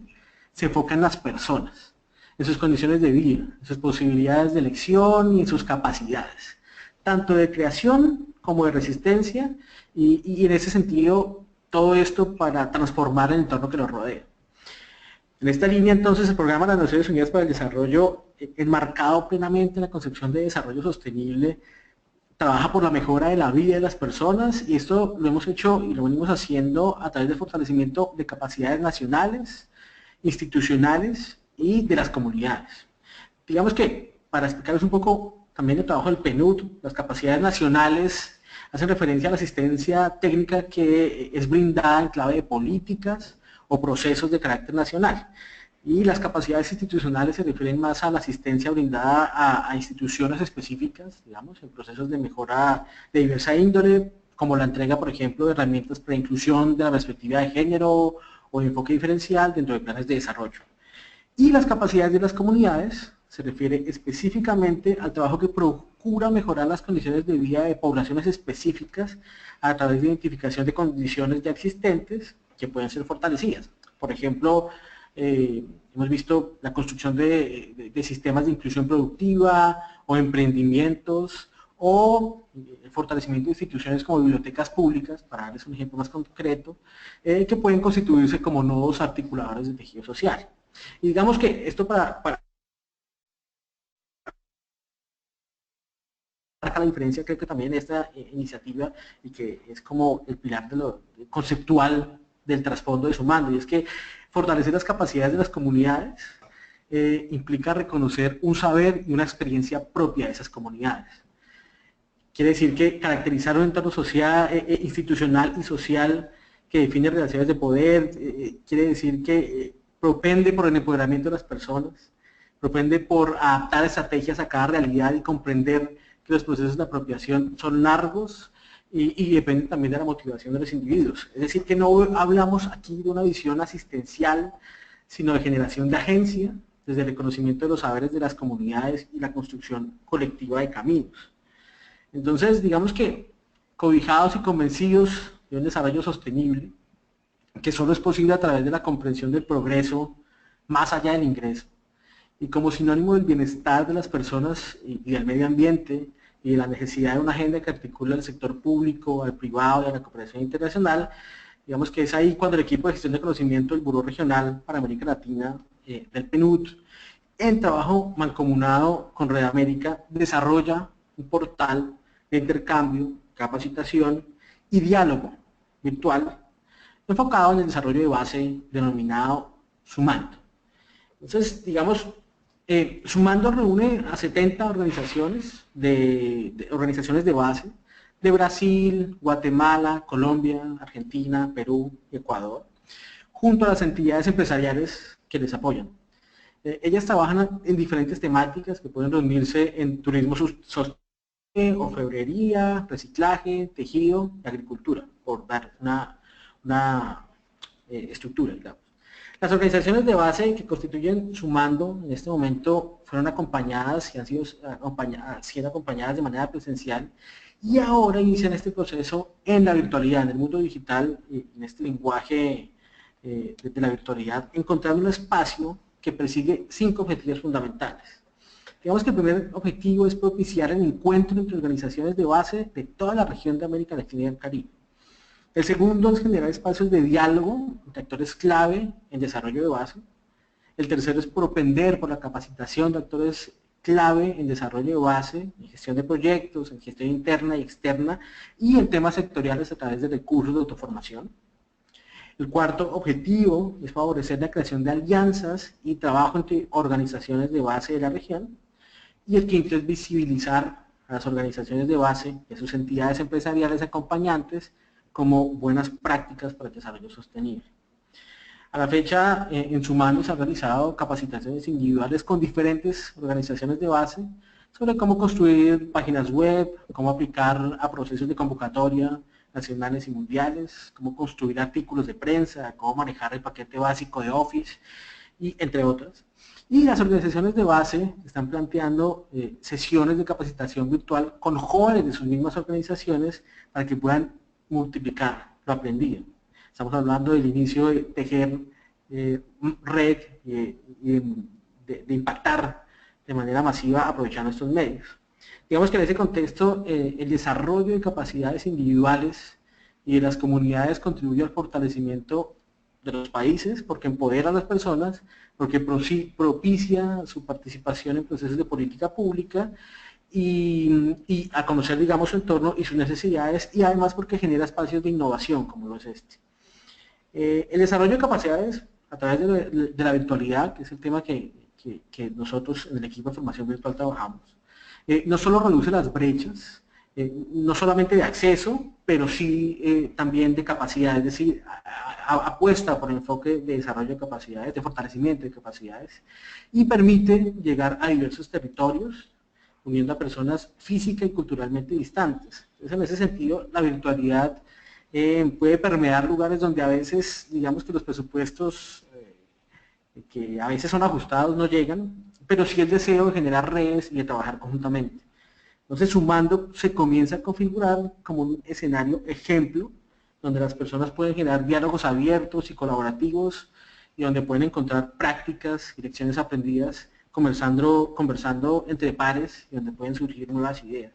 se enfoca en las personas, en sus condiciones de vida, en sus posibilidades de elección y en sus capacidades, tanto de creación como de resistencia, y en ese sentido todo esto para transformar el entorno que nos rodea. En esta línea, entonces, el Programa de las Naciones Unidas para el Desarrollo, enmarcado plenamente en la concepción de desarrollo sostenible, trabaja por la mejora de la vida de las personas, y esto lo hemos hecho y lo venimos haciendo a través del fortalecimiento de capacidades nacionales, institucionales y de las comunidades. Digamos que, para explicarles un poco también el trabajo del PNUD, las capacidades nacionales hacen referencia a la asistencia técnica que es brindada en clave de políticas o procesos de carácter nacional. Y las capacidades institucionales se refieren más a la asistencia brindada a instituciones específicas, digamos, en procesos de mejora de diversa índole, como la entrega, por ejemplo, de herramientas para inclusión de la perspectiva de género o de enfoque diferencial dentro de planes de desarrollo. Y las capacidades de las comunidades se refiere específicamente al trabajo que procura mejorar las condiciones de vida de poblaciones específicas a través de identificación de condiciones ya existentes que pueden ser fortalecidas. Por ejemplo, hemos visto la construcción de sistemas de inclusión productiva o emprendimientos o el fortalecimiento de instituciones como bibliotecas públicas, para darles un ejemplo más concreto, que pueden constituirse como nodos articuladores del tejido social. Y digamos que esto para marca la diferencia, creo que también esta iniciativa, y que es como el pilar de lo conceptual del trasfondo de Sumando, y es que fortalecer las capacidades de las comunidades implica reconocer un saber y una experiencia propia de esas comunidades. Quiere decir que caracterizar un entorno social, institucional y social que define relaciones de poder, quiere decir que propende por el empoderamiento de las personas, propende por adaptar estrategias a cada realidad y comprender que los procesos de apropiación son largos y dependen también de la motivación de los individuos. Es decir, que no hablamos aquí de una visión asistencial, sino de generación de agencia, desde el reconocimiento de los saberes de las comunidades y la construcción colectiva de caminos. Entonces, digamos que cobijados y convencidos de un desarrollo sostenible, que solo es posible a través de la comprensión del progreso más allá del ingreso, y como sinónimo del bienestar de las personas y del medio ambiente, y de la necesidad de una agenda que articule al sector público, al privado y a la cooperación internacional, digamos que es ahí cuando el equipo de gestión de conocimiento del Buró Regional para América Latina del PNUD, en trabajo mancomunado con Red América, desarrolla un portal de intercambio, capacitación y diálogo virtual enfocado en el desarrollo de base denominado Sumando. Entonces, digamos, Sumando reúne a 70 organizaciones de base de Brasil, Guatemala, Colombia, Argentina, Perú y Ecuador, junto a las entidades empresariales que les apoyan. Ellas trabajan en diferentes temáticas que pueden reunirse en turismo sostenible, orfebrería, reciclaje, tejido y agricultura, por dar una estructura, digamos. Las organizaciones de base que constituyen Sumando en este momento fueron acompañadas y han sido siendo acompañadas de manera presencial y ahora inician este proceso en la virtualidad, en el mundo digital, en este lenguaje de la virtualidad, encontrando un espacio que persigue 5 objetivos fundamentales. Digamos que el primer objetivo es propiciar el encuentro entre organizaciones de base de toda la región de América Latina y el Caribe. El segundo es generar espacios de diálogo entre actores clave en desarrollo de base. El tercero es propender por la capacitación de actores clave en desarrollo de base, en gestión de proyectos, en gestión interna y externa y en temas sectoriales a través de recursos de autoformación. El cuarto objetivo es favorecer la creación de alianzas y trabajo entre organizaciones de base de la región. Y el quinto es visibilizar a las organizaciones de base y a sus entidades empresariales acompañantes como buenas prácticas para el desarrollo sostenible. A la fecha, en Sumando se han realizado capacitaciones individuales con diferentes organizaciones de base sobre cómo construir páginas web, cómo aplicar a procesos de convocatoria nacionales y mundiales, cómo construir artículos de prensa, cómo manejar el paquete básico de Office, y entre otras. Y las organizaciones de base están planteando sesiones de capacitación virtual con jóvenes de sus mismas organizaciones para que puedan multiplicar lo aprendido. Estamos hablando del inicio de tejer red y de impactar de manera masiva aprovechando estos medios. Digamos que en ese contexto el desarrollo de capacidades individuales y de las comunidades contribuye al fortalecimiento de los países porque empodera a las personas, porque propicia su participación en procesos de política pública y a conocer, digamos, su entorno y sus necesidades, y además porque genera espacios de innovación como lo es este. El desarrollo de capacidades a través de la virtualidad, que es el tema que nosotros en el equipo de formación virtual trabajamos, no solo reduce las brechas, no solamente de acceso, pero sí también de capacidad, es decir, apuesta por el enfoque de desarrollo de capacidades, de fortalecimiento de capacidades, y permite llegar a diversos territorios, uniendo a personas física y culturalmente distantes. Entonces, en ese sentido, la virtualidad puede permear lugares donde a veces, digamos que los presupuestos que a veces son ajustados no llegan, pero sí el deseo de generar redes y de trabajar conjuntamente. Entonces, Sumando se comienza a configurar como un escenario ejemplo, donde las personas pueden generar diálogos abiertos y colaborativos, y donde pueden encontrar prácticas y lecciones aprendidas conversando entre pares, y donde pueden surgir nuevas ideas.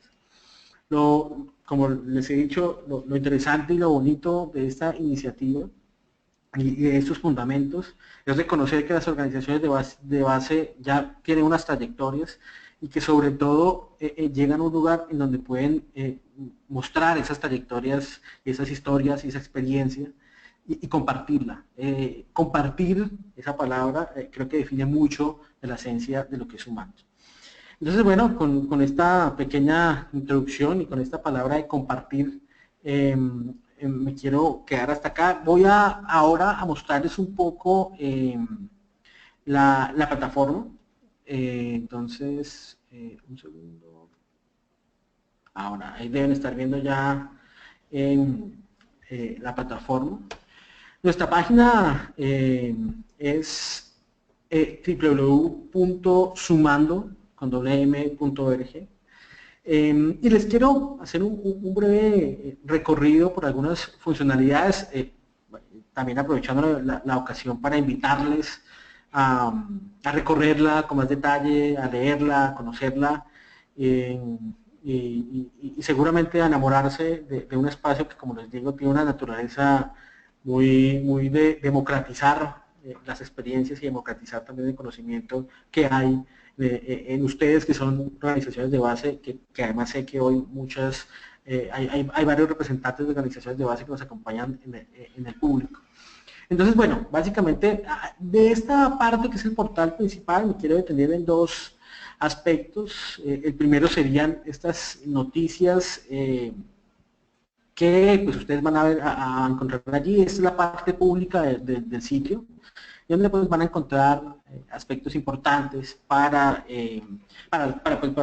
Como les he dicho, lo interesante y lo bonito de esta iniciativa y de estos fundamentos es reconocer que las organizaciones de base ya tienen unas trayectorias y que sobre todo llegan a un lugar en donde pueden mostrar esas trayectorias, esas historias y esa experiencia y compartirla. Compartir esa palabra creo que define mucho de la esencia de lo que es Sumando. Entonces, bueno, con esta pequeña introducción y con esta palabra de compartir, me quiero quedar hasta acá. Voy ahora a mostrarles un poco la plataforma. Entonces, un segundo. Ahora, ahí deben estar viendo ya la plataforma. Nuestra página es www.sumando.org. Y les quiero hacer un breve recorrido por algunas funcionalidades, también aprovechando la ocasión para invitarles a recorrerla con más detalle, a leerla, a conocerla y seguramente a enamorarse de un espacio que, como les digo, tiene una naturaleza muy de democratizar las experiencias y democratizar también el conocimiento que hay en ustedes, que son organizaciones de base, que además sé que hoy hay varios representantes de organizaciones de base que nos acompañan en el público. Entonces, bueno, básicamente de esta parte que es el portal principal, me quiero detener en dos aspectos. El primero serían estas noticias que pues ustedes van a encontrar allí. Esta es la parte pública del sitio, donde pues van a encontrar aspectos importantes para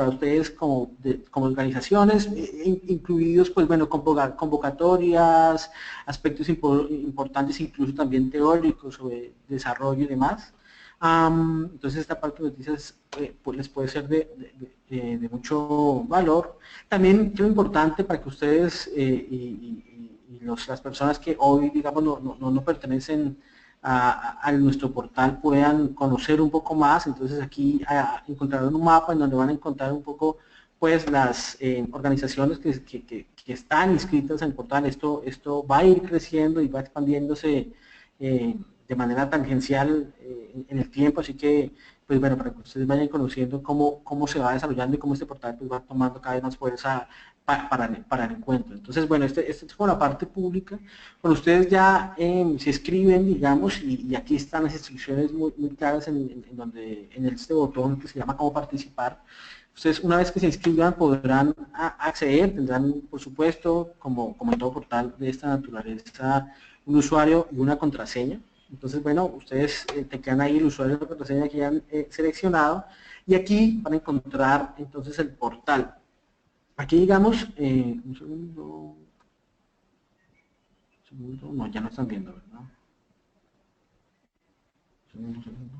ustedes como organizaciones, incluidos pues bueno, convocatorias, aspectos importantes incluso también teóricos sobre desarrollo y demás. Entonces esta parte de noticias pues les puede ser de mucho valor. También es importante para que ustedes las personas que hoy digamos no pertenecen a nuestro portal puedan conocer un poco más. Entonces aquí encontrarán un mapa en donde van a encontrar un poco pues las organizaciones que están inscritas en el portal. Esto va a ir creciendo y va expandiéndose de manera tangencial en el tiempo, así que pues bueno, para que ustedes vayan conociendo cómo se va desarrollando y cómo este portal pues va tomando cada vez más fuerza para el encuentro. Entonces, bueno, esta es como la parte pública. Bueno, ustedes ya se escriben, digamos, y aquí están las instrucciones muy claras en este botón que se llama cómo participar. Ustedes, una vez que se inscriban, podrán acceder, tendrán, por supuesto, como en todo portal de esta naturaleza, un usuario y una contraseña. Entonces, bueno, ustedes te quedan ahí el usuario y la contraseña que ya han seleccionado, y aquí van a encontrar entonces el portal. Aquí digamos, un segundo, no, ya no están viendo, ¿verdad? Un segundo.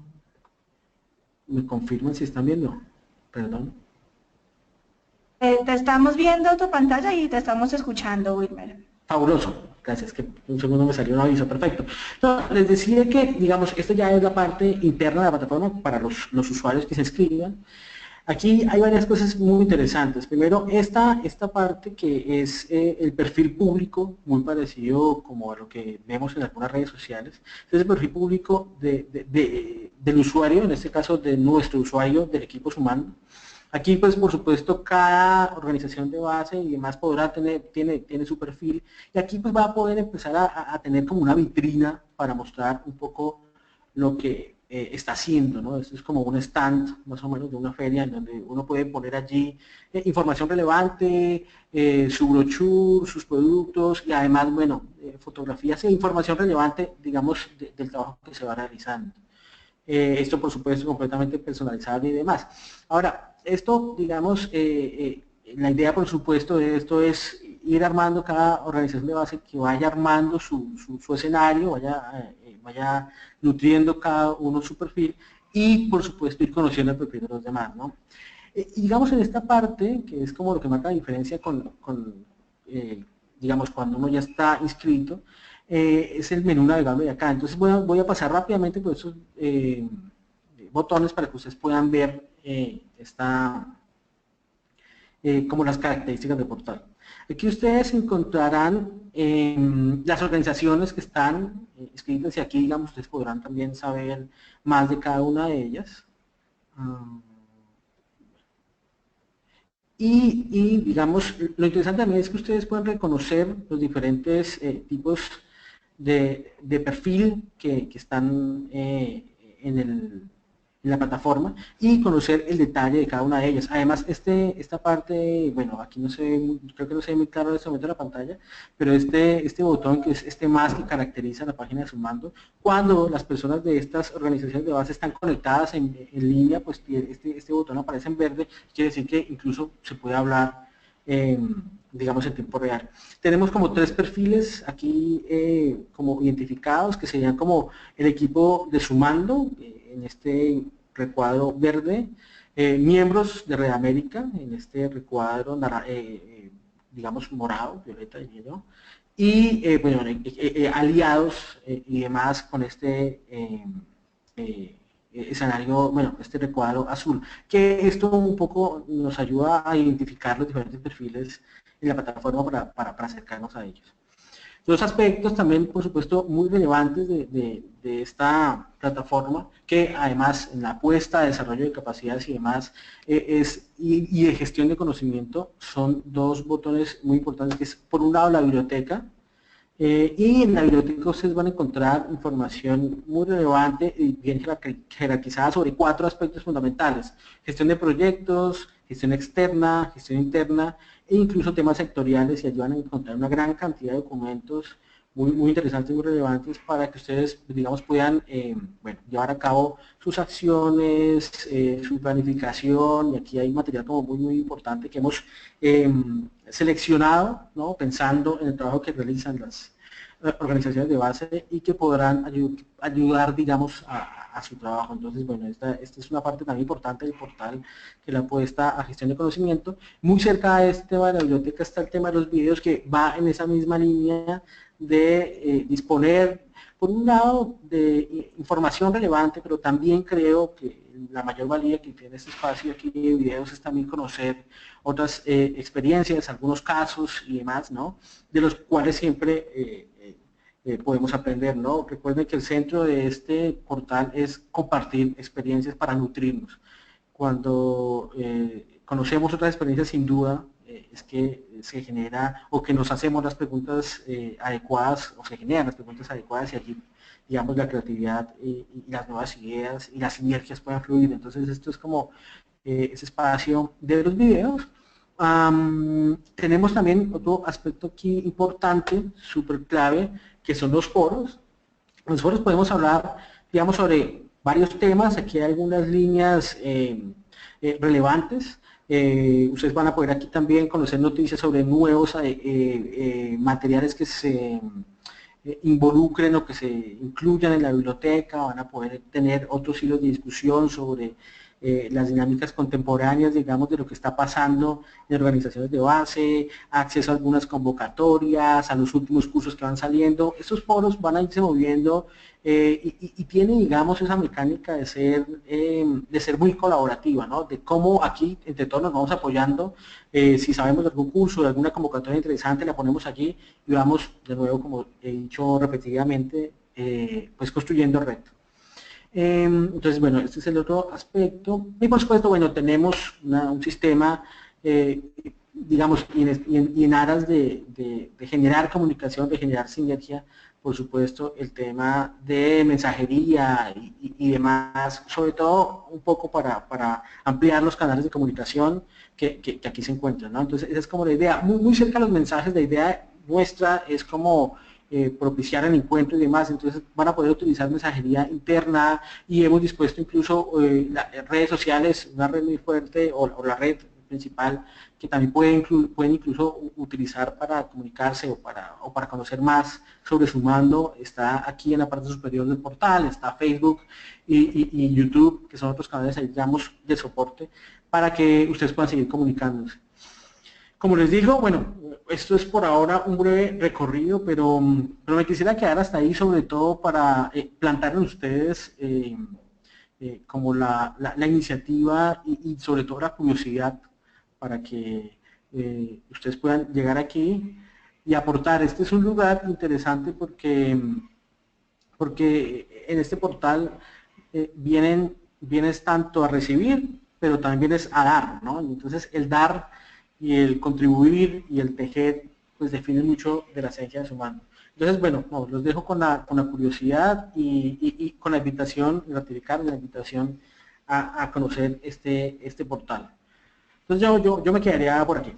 ¿Me confirman si están viendo? Perdón. Te estamos viendo tu pantalla y te estamos escuchando, Wilmer. Fabuloso, gracias, que un segundo me salió un aviso, perfecto. Entonces, les decía que, digamos, esta ya es la parte interna de la plataforma para los usuarios que se inscriban. Aquí hay varias cosas muy interesantes. Primero, esta parte que es el perfil público, muy parecido como a lo que vemos en algunas redes sociales. Es el perfil público del usuario, en este caso de nuestro usuario del equipo Sumando. Aquí, pues, por supuesto, cada organización de base y demás tiene su perfil, y aquí pues va a poder empezar a tener como una vitrina para mostrar un poco lo que está haciendo, ¿no? Esto es como un stand, más o menos, de una feria, en donde uno puede poner allí información relevante, su brochure, sus productos, y además, bueno, fotografías e información relevante, digamos, del trabajo que se va realizando. Esto, por supuesto, completamente personalizable y demás. Ahora, esto, digamos, la idea, por supuesto, de esto es ir armando cada organización de base que vaya armando su escenario, vaya nutriendo cada uno su perfil, y por supuesto ir conociendo el perfil de los demás, ¿no? Y digamos en esta parte, que es como lo que marca la diferencia digamos, cuando uno ya está inscrito, es el menú navegable de acá. Entonces voy a pasar rápidamente por esos botones para que ustedes puedan ver como las características del portal. Aquí ustedes encontrarán las organizaciones que están inscritas y aquí, digamos, ustedes podrán también saber más de cada una de ellas. Digamos, lo interesante también es que ustedes pueden reconocer los diferentes tipos de perfil que están en la plataforma y conocer el detalle de cada una de ellas. Además, esta parte, bueno, aquí no se ve, creo que no se ve muy claro en este momento en la pantalla, pero este botón que es este más que caracteriza la página de Sumando, cuando las personas de estas organizaciones de base están conectadas en línea, pues este botón aparece en verde, quiere decir que incluso se puede hablar digamos en tiempo real. Tenemos como 3 perfiles aquí como identificados, que serían como el equipo de Sumando, en este recuadro verde, miembros de Red América, en este recuadro digamos morado, violeta diría yo, y bueno, aliados y demás con este escenario, bueno, este recuadro azul, que esto un poco nos ayuda a identificar los diferentes perfiles en la plataforma para acercarnos a ellos. Dos aspectos también, por supuesto, muy relevantes de esta plataforma, que además en la apuesta de desarrollo de capacidades y demás, y de gestión de conocimiento, son 2 botones muy importantes, que es por un lado la biblioteca, y en la biblioteca ustedes van a encontrar información muy relevante y bien jerarquizada sobre 4 aspectos fundamentales: gestión de proyectos, gestión externa, gestión interna e incluso temas sectoriales, y allí van a encontrar una gran cantidad de documentos muy interesantes y muy relevantes para que ustedes, digamos, puedan bueno, llevar a cabo sus acciones, su planificación, y aquí hay material como muy importante que hemos seleccionado, ¿no?, pensando en el trabajo que realizan las organizaciones de base y que podrán ayudar, digamos, a su trabajo. Entonces, bueno, esta es una parte también importante del portal, que la apuesta a gestión de conocimiento. Muy cerca de este tema de la biblioteca está el tema de los videos, que va en esa misma línea de disponer, por un lado, de información relevante, pero también creo que la mayor valía que tiene este espacio aquí de videos es también conocer otras experiencias, algunos casos y demás, ¿no?, de los cuales siempre podemos aprender, ¿no? Recuerden que el centro de este portal es compartir experiencias para nutrirnos. Cuando conocemos otras experiencias, sin duda, es que se genera, o que nos hacemos las preguntas adecuadas, o se generan las preguntas adecuadas, y allí, digamos, la creatividad y las nuevas ideas y las sinergias pueden fluir. Entonces, esto es como ese espacio de los videos. Tenemos también otro aspecto aquí importante, súper clave, que son los foros. En los foros podemos hablar, digamos, sobre varios temas. Aquí hay algunas líneas relevantes. Ustedes van a poder aquí también conocer noticias sobre nuevos materiales que se involucren o que se incluyan en la biblioteca. Van a poder tener otros hilos de discusión sobre las dinámicas contemporáneas, digamos, de lo que está pasando en organizaciones de base, acceso a algunas convocatorias, a los últimos cursos que van saliendo. Estos foros van a irse moviendo y tiene, digamos, esa mecánica de ser muy colaborativa, ¿no?, de cómo aquí entre todos nos vamos apoyando. Si sabemos de algún curso, de alguna convocatoria interesante, la ponemos allí y vamos, de nuevo, como he dicho repetidamente, pues construyendo reto. Entonces, bueno, este es el otro aspecto. Y por supuesto, bueno, tenemos un sistema, digamos, y en aras de generar comunicación, de generar sinergia, por supuesto, el tema de mensajería y demás, sobre todo un poco para ampliar los canales de comunicación que aquí se encuentran, ¿no? Entonces, esa es como la idea. Muy cerca de los mensajes, la idea nuestra es como propiciar el encuentro y demás. Entonces van a poder utilizar mensajería interna, y hemos dispuesto incluso las redes sociales, una red muy fuerte, o la red principal que también pueden incluso utilizar para comunicarse o para conocer más sobre Sumando está aquí en la parte superior del portal, está Facebook y YouTube, que son otros canales, digamos, de soporte, para que ustedes puedan seguir comunicándose. Como les digo, bueno, esto es por ahora un breve recorrido, pero me quisiera quedar hasta ahí, sobre todo para plantar en ustedes como la iniciativa y sobre todo la curiosidad para que ustedes puedan llegar aquí y aportar. Este es un lugar interesante porque en este portal vienes tanto a recibir, pero también vienes a dar, ¿no? Entonces el dar y el contribuir y el tejer, pues definen mucho de la esencia de Sumando. Entonces, bueno, no, los dejo con la curiosidad y con la invitación, ratificar la invitación a conocer este portal. Entonces yo me quedaría por aquí.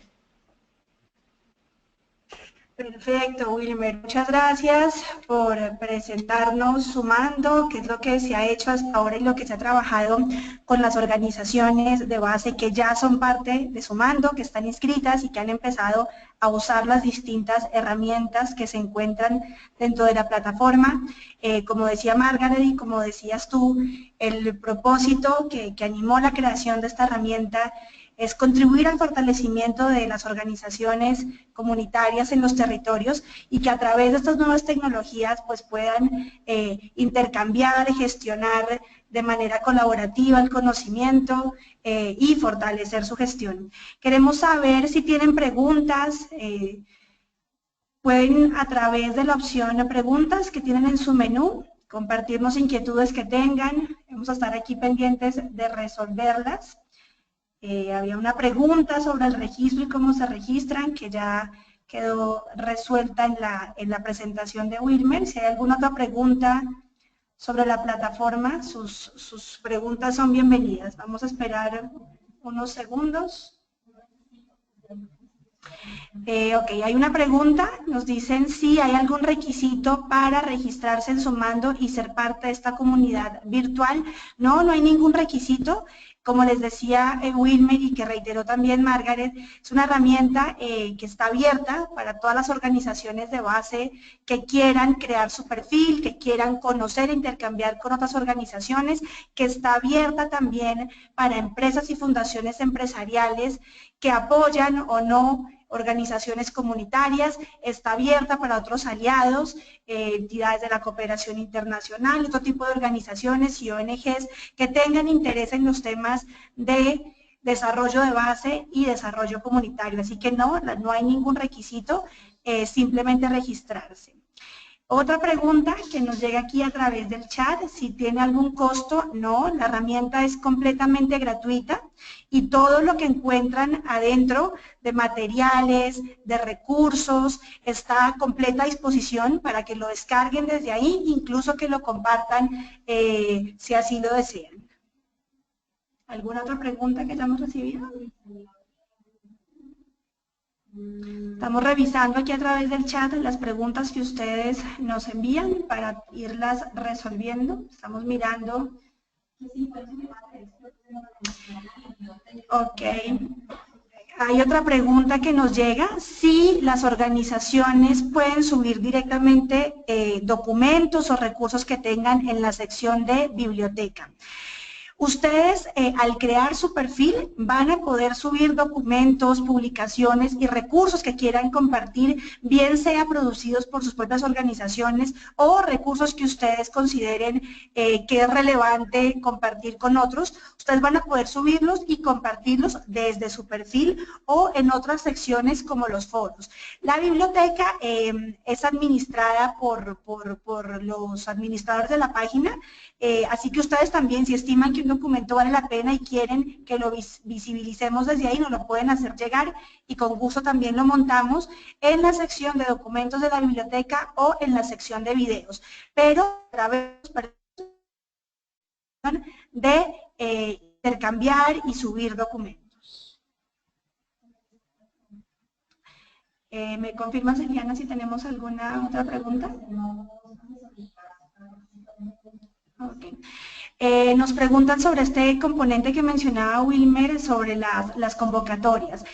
Perfecto, Wilmer. Muchas gracias por presentarnos Sumando, qué es lo que se ha hecho hasta ahora y lo que se ha trabajado con las organizaciones de base que ya son parte de Sumando, que están inscritas y que han empezado a usar las distintas herramientas que se encuentran dentro de la plataforma. Como decía Margaret y como decías tú, el propósito que animó la creación de esta herramienta es contribuir al fortalecimiento de las organizaciones comunitarias en los territorios y que a través de estas nuevas tecnologías pues puedan intercambiar, gestionar de manera colaborativa el conocimiento y fortalecer su gestión. Queremos saber si tienen preguntas, pueden a través de la opción de preguntas que tienen en su menú compartirnos inquietudes que tengan, vamos a estar aquí pendientes de resolverlas. Había una pregunta sobre el registro y cómo se registran, que ya quedó resuelta en la presentación de Wilmer. Si hay alguna otra pregunta sobre la plataforma, sus preguntas son bienvenidas. Vamos a esperar unos segundos. Ok, hay una pregunta, nos dicen si hay algún requisito para registrarse en Sumando y ser parte de esta comunidad virtual. No, no hay ningún requisito. Como les decía Wilmer y que reiteró también Margaret, es una herramienta que está abierta para todas las organizaciones de base que quieran crear su perfil, que quieran conocer e intercambiar con otras organizaciones, que está abierta también para empresas y fundaciones empresariales que apoyan o no organizaciones comunitarias, está abierta para otros aliados, entidades de la cooperación internacional, otro tipo de organizaciones y ONGs que tengan interés en los temas de desarrollo de base y desarrollo comunitario. Así que no hay ningún requisito, simplemente registrarse. Otra pregunta que nos llega aquí a través del chat, si tiene algún costo. No, la herramienta es completamente gratuita y todo lo que encuentran adentro de materiales, de recursos, está a completa disposición para que lo descarguen desde ahí, incluso que lo compartan si así lo desean. ¿Alguna otra pregunta que hayamos recibido? Estamos revisando aquí a través del chat las preguntas que ustedes nos envían para irlas resolviendo. Estamos mirando. Ok. Hay otra pregunta que nos llega, si las organizaciones pueden subir directamente documentos o recursos que tengan en la sección de biblioteca. Ustedes, al crear su perfil, van a poder subir documentos, publicaciones y recursos que quieran compartir, bien sea producidos por sus propias organizaciones o recursos que ustedes consideren que es relevante compartir con otros. Ustedes van a poder subirlos y compartirlos desde su perfil o en otras secciones como los foros. La biblioteca es administrada por los administradores de la página, así que ustedes también, si estiman que un documento vale la pena y quieren que lo visibilicemos desde ahí, nos lo pueden hacer llegar y con gusto también lo montamos en la sección de documentos de la biblioteca o en la sección de videos, pero a través de intercambiar y subir documentos. ¿Me confirmas, Eliana, si tenemos alguna otra pregunta? Okay. Nos preguntan sobre este componente que mencionaba Wilmer, sobre las convocatorias.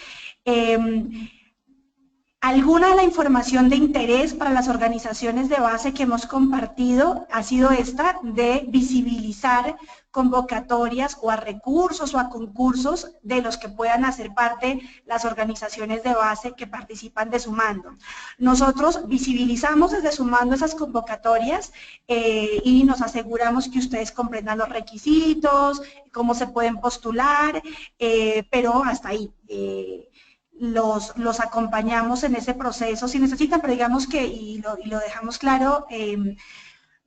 Alguna de la información de interés para las organizaciones de base que hemos compartido ha sido esta de visibilizar convocatorias o a recursos o a concursos de los que puedan hacer parte las organizaciones de base que participan de Sumando. Nosotros visibilizamos desde Sumando esas convocatorias y nos aseguramos que ustedes comprendan los requisitos, cómo se pueden postular, pero hasta ahí. Los acompañamos en ese proceso si necesitan, pero digamos que, y lo dejamos claro,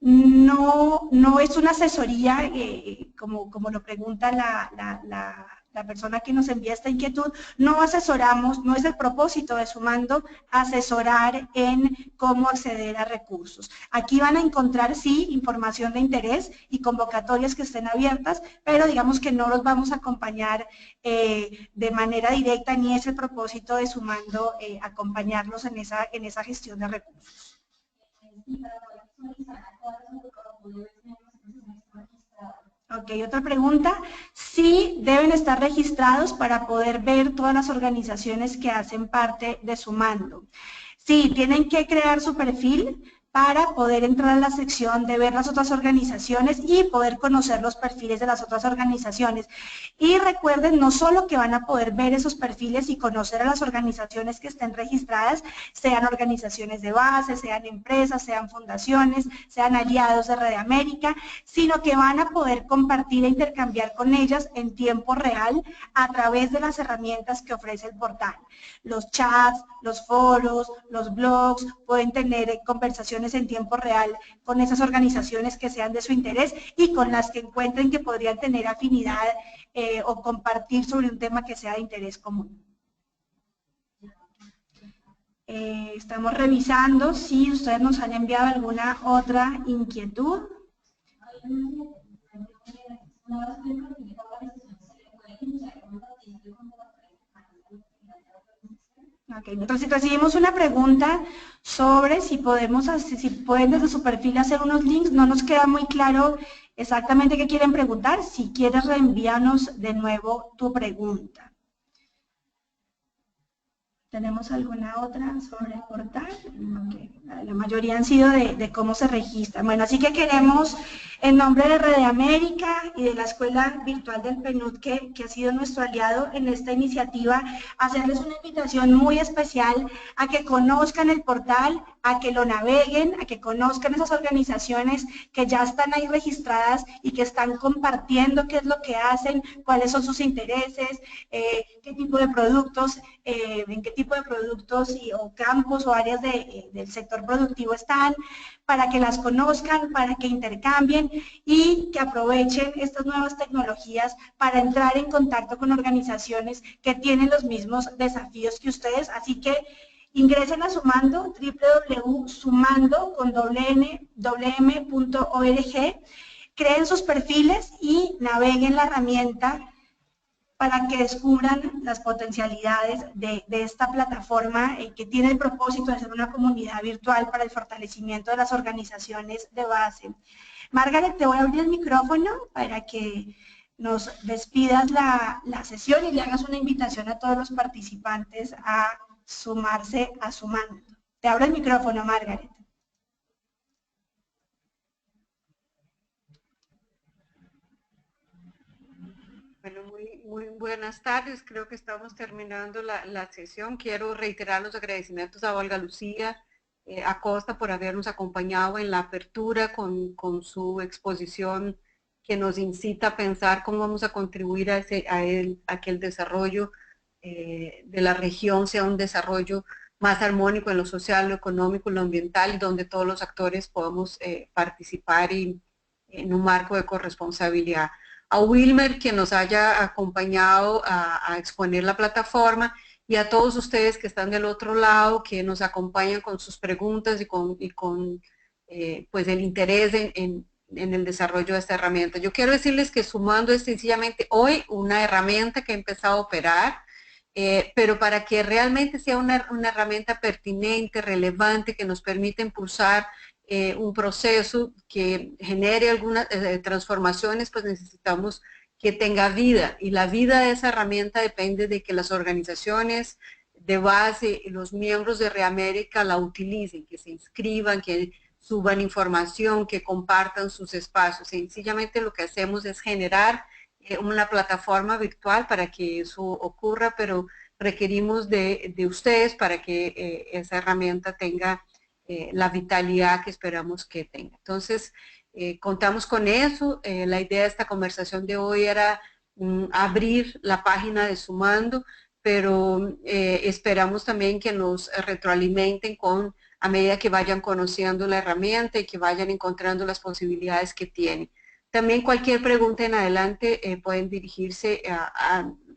no es una asesoría, como lo pregunta la persona que nos envía esta inquietud, no asesoramos, no es el propósito de Sumando asesorar en cómo acceder a recursos. Aquí van a encontrar, sí, información de interés y convocatorias que estén abiertas, pero digamos que no los vamos a acompañar de manera directa, ni es el propósito de Sumando acompañarlos en esa gestión de recursos. Ok, otra pregunta. Sí, deben estar registrados para poder ver todas las organizaciones que hacen parte de Sumando. Sí, tienen que crear su perfil para poder entrar a la sección de ver las otras organizaciones y poder conocer los perfiles de las otras organizaciones. Y recuerden, no solo que van a poder ver esos perfiles y conocer a las organizaciones que estén registradas, sean organizaciones de base, sean empresas, sean fundaciones, sean aliados de Red América, sino que van a poder compartir e intercambiar con ellas en tiempo real a través de las herramientas que ofrece el portal. Los chats, los foros, los blogs, pueden tener conversaciones en tiempo real con esas organizaciones que sean de su interés y con las que encuentren que podrían tener afinidad o compartir sobre un tema que sea de interés común. Estamos revisando si ustedes nos han enviado alguna otra inquietud. Okay. Entonces recibimos una pregunta sobre si pueden desde su perfil hacer unos links. No nos queda muy claro exactamente qué quieren preguntar. Si quieres reenvíanos de nuevo tu pregunta. ¿Tenemos alguna otra sobre el portal? Okay. La mayoría han sido de cómo se registra. Bueno, así que queremos, en nombre de Red América y de la Escuela Virtual del PNUD, que ha sido nuestro aliado en esta iniciativa, hacerles una invitación muy especial a que conozcan el portal, a que lo naveguen, a que conozcan esas organizaciones que ya están ahí registradas y que están compartiendo qué es lo que hacen, cuáles son sus intereses, qué tipo de productos, en qué tipo de productos o campos o áreas del sector productivo están, para que las conozcan, para que intercambien y que aprovechen estas nuevas tecnologías para entrar en contacto con organizaciones que tienen los mismos desafíos que ustedes. Así que ingresen a Sumando, www.sumando.org, creen sus perfiles y naveguen la herramienta para que descubran las potencialidades de esta plataforma que tiene el propósito de ser una comunidad virtual para el fortalecimiento de las organizaciones de base. Margaret, te voy a abrir el micrófono para que nos despidas la sesión y le hagas una invitación a todos los participantes a sumarse a Sumando. Te abro el micrófono, Margaret. Bueno, muy buenas tardes. Creo que estamos terminando la sesión. Quiero reiterar los agradecimientos a Olga Lucía Acosta por habernos acompañado en la apertura con su exposición que nos incita a pensar cómo vamos a contribuir a que el desarrollo de la región sea un desarrollo más armónico en lo social, lo económico, lo ambiental, y donde todos los actores podamos participar en un marco de corresponsabilidad. A Wilmer, que nos haya acompañado a exponer la plataforma, y a todos ustedes que están del otro lado, que nos acompañan con sus preguntas y con pues el interés en el desarrollo de esta herramienta. Yo quiero decirles que Sumando es sencillamente hoy una herramienta que ha empezado a operar, pero para que realmente sea una herramienta pertinente, relevante, que nos permita impulsar un proceso que genere algunas transformaciones, pues necesitamos que tenga vida, y la vida de esa herramienta depende de que las organizaciones de base y los miembros de Reamérica la utilicen, que se inscriban, que suban información, que compartan sus espacios. Sencillamente lo que hacemos es generar una plataforma virtual para que eso ocurra, pero requerimos de ustedes para que esa herramienta tenga la vitalidad que esperamos que tenga. Entonces, contamos con eso. La idea de esta conversación de hoy era abrir la página de Sumando, pero esperamos también que nos retroalimenten a medida que vayan conociendo la herramienta y que vayan encontrando las posibilidades que tiene. También cualquier pregunta en adelante pueden dirigirse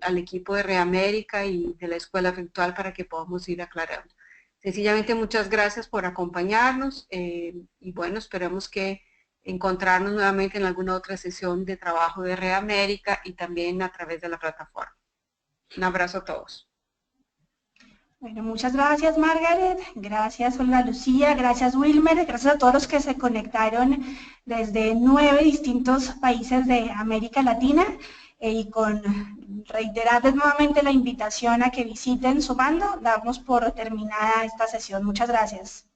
al equipo de Reamérica y de la Escuela Virtual para que podamos ir aclarando. Sencillamente muchas gracias por acompañarnos y bueno, esperamos que encontrarnos nuevamente en alguna otra sesión de trabajo de Reamérica y también a través de la plataforma. Un abrazo a todos. Bueno, muchas gracias Margaret, gracias Olga Lucía, gracias Wilmer, gracias a todos los que se conectaron desde 9 distintos países de América Latina y con reiterarles nuevamente la invitación a que visiten Sumando, damos por terminada esta sesión. Muchas gracias.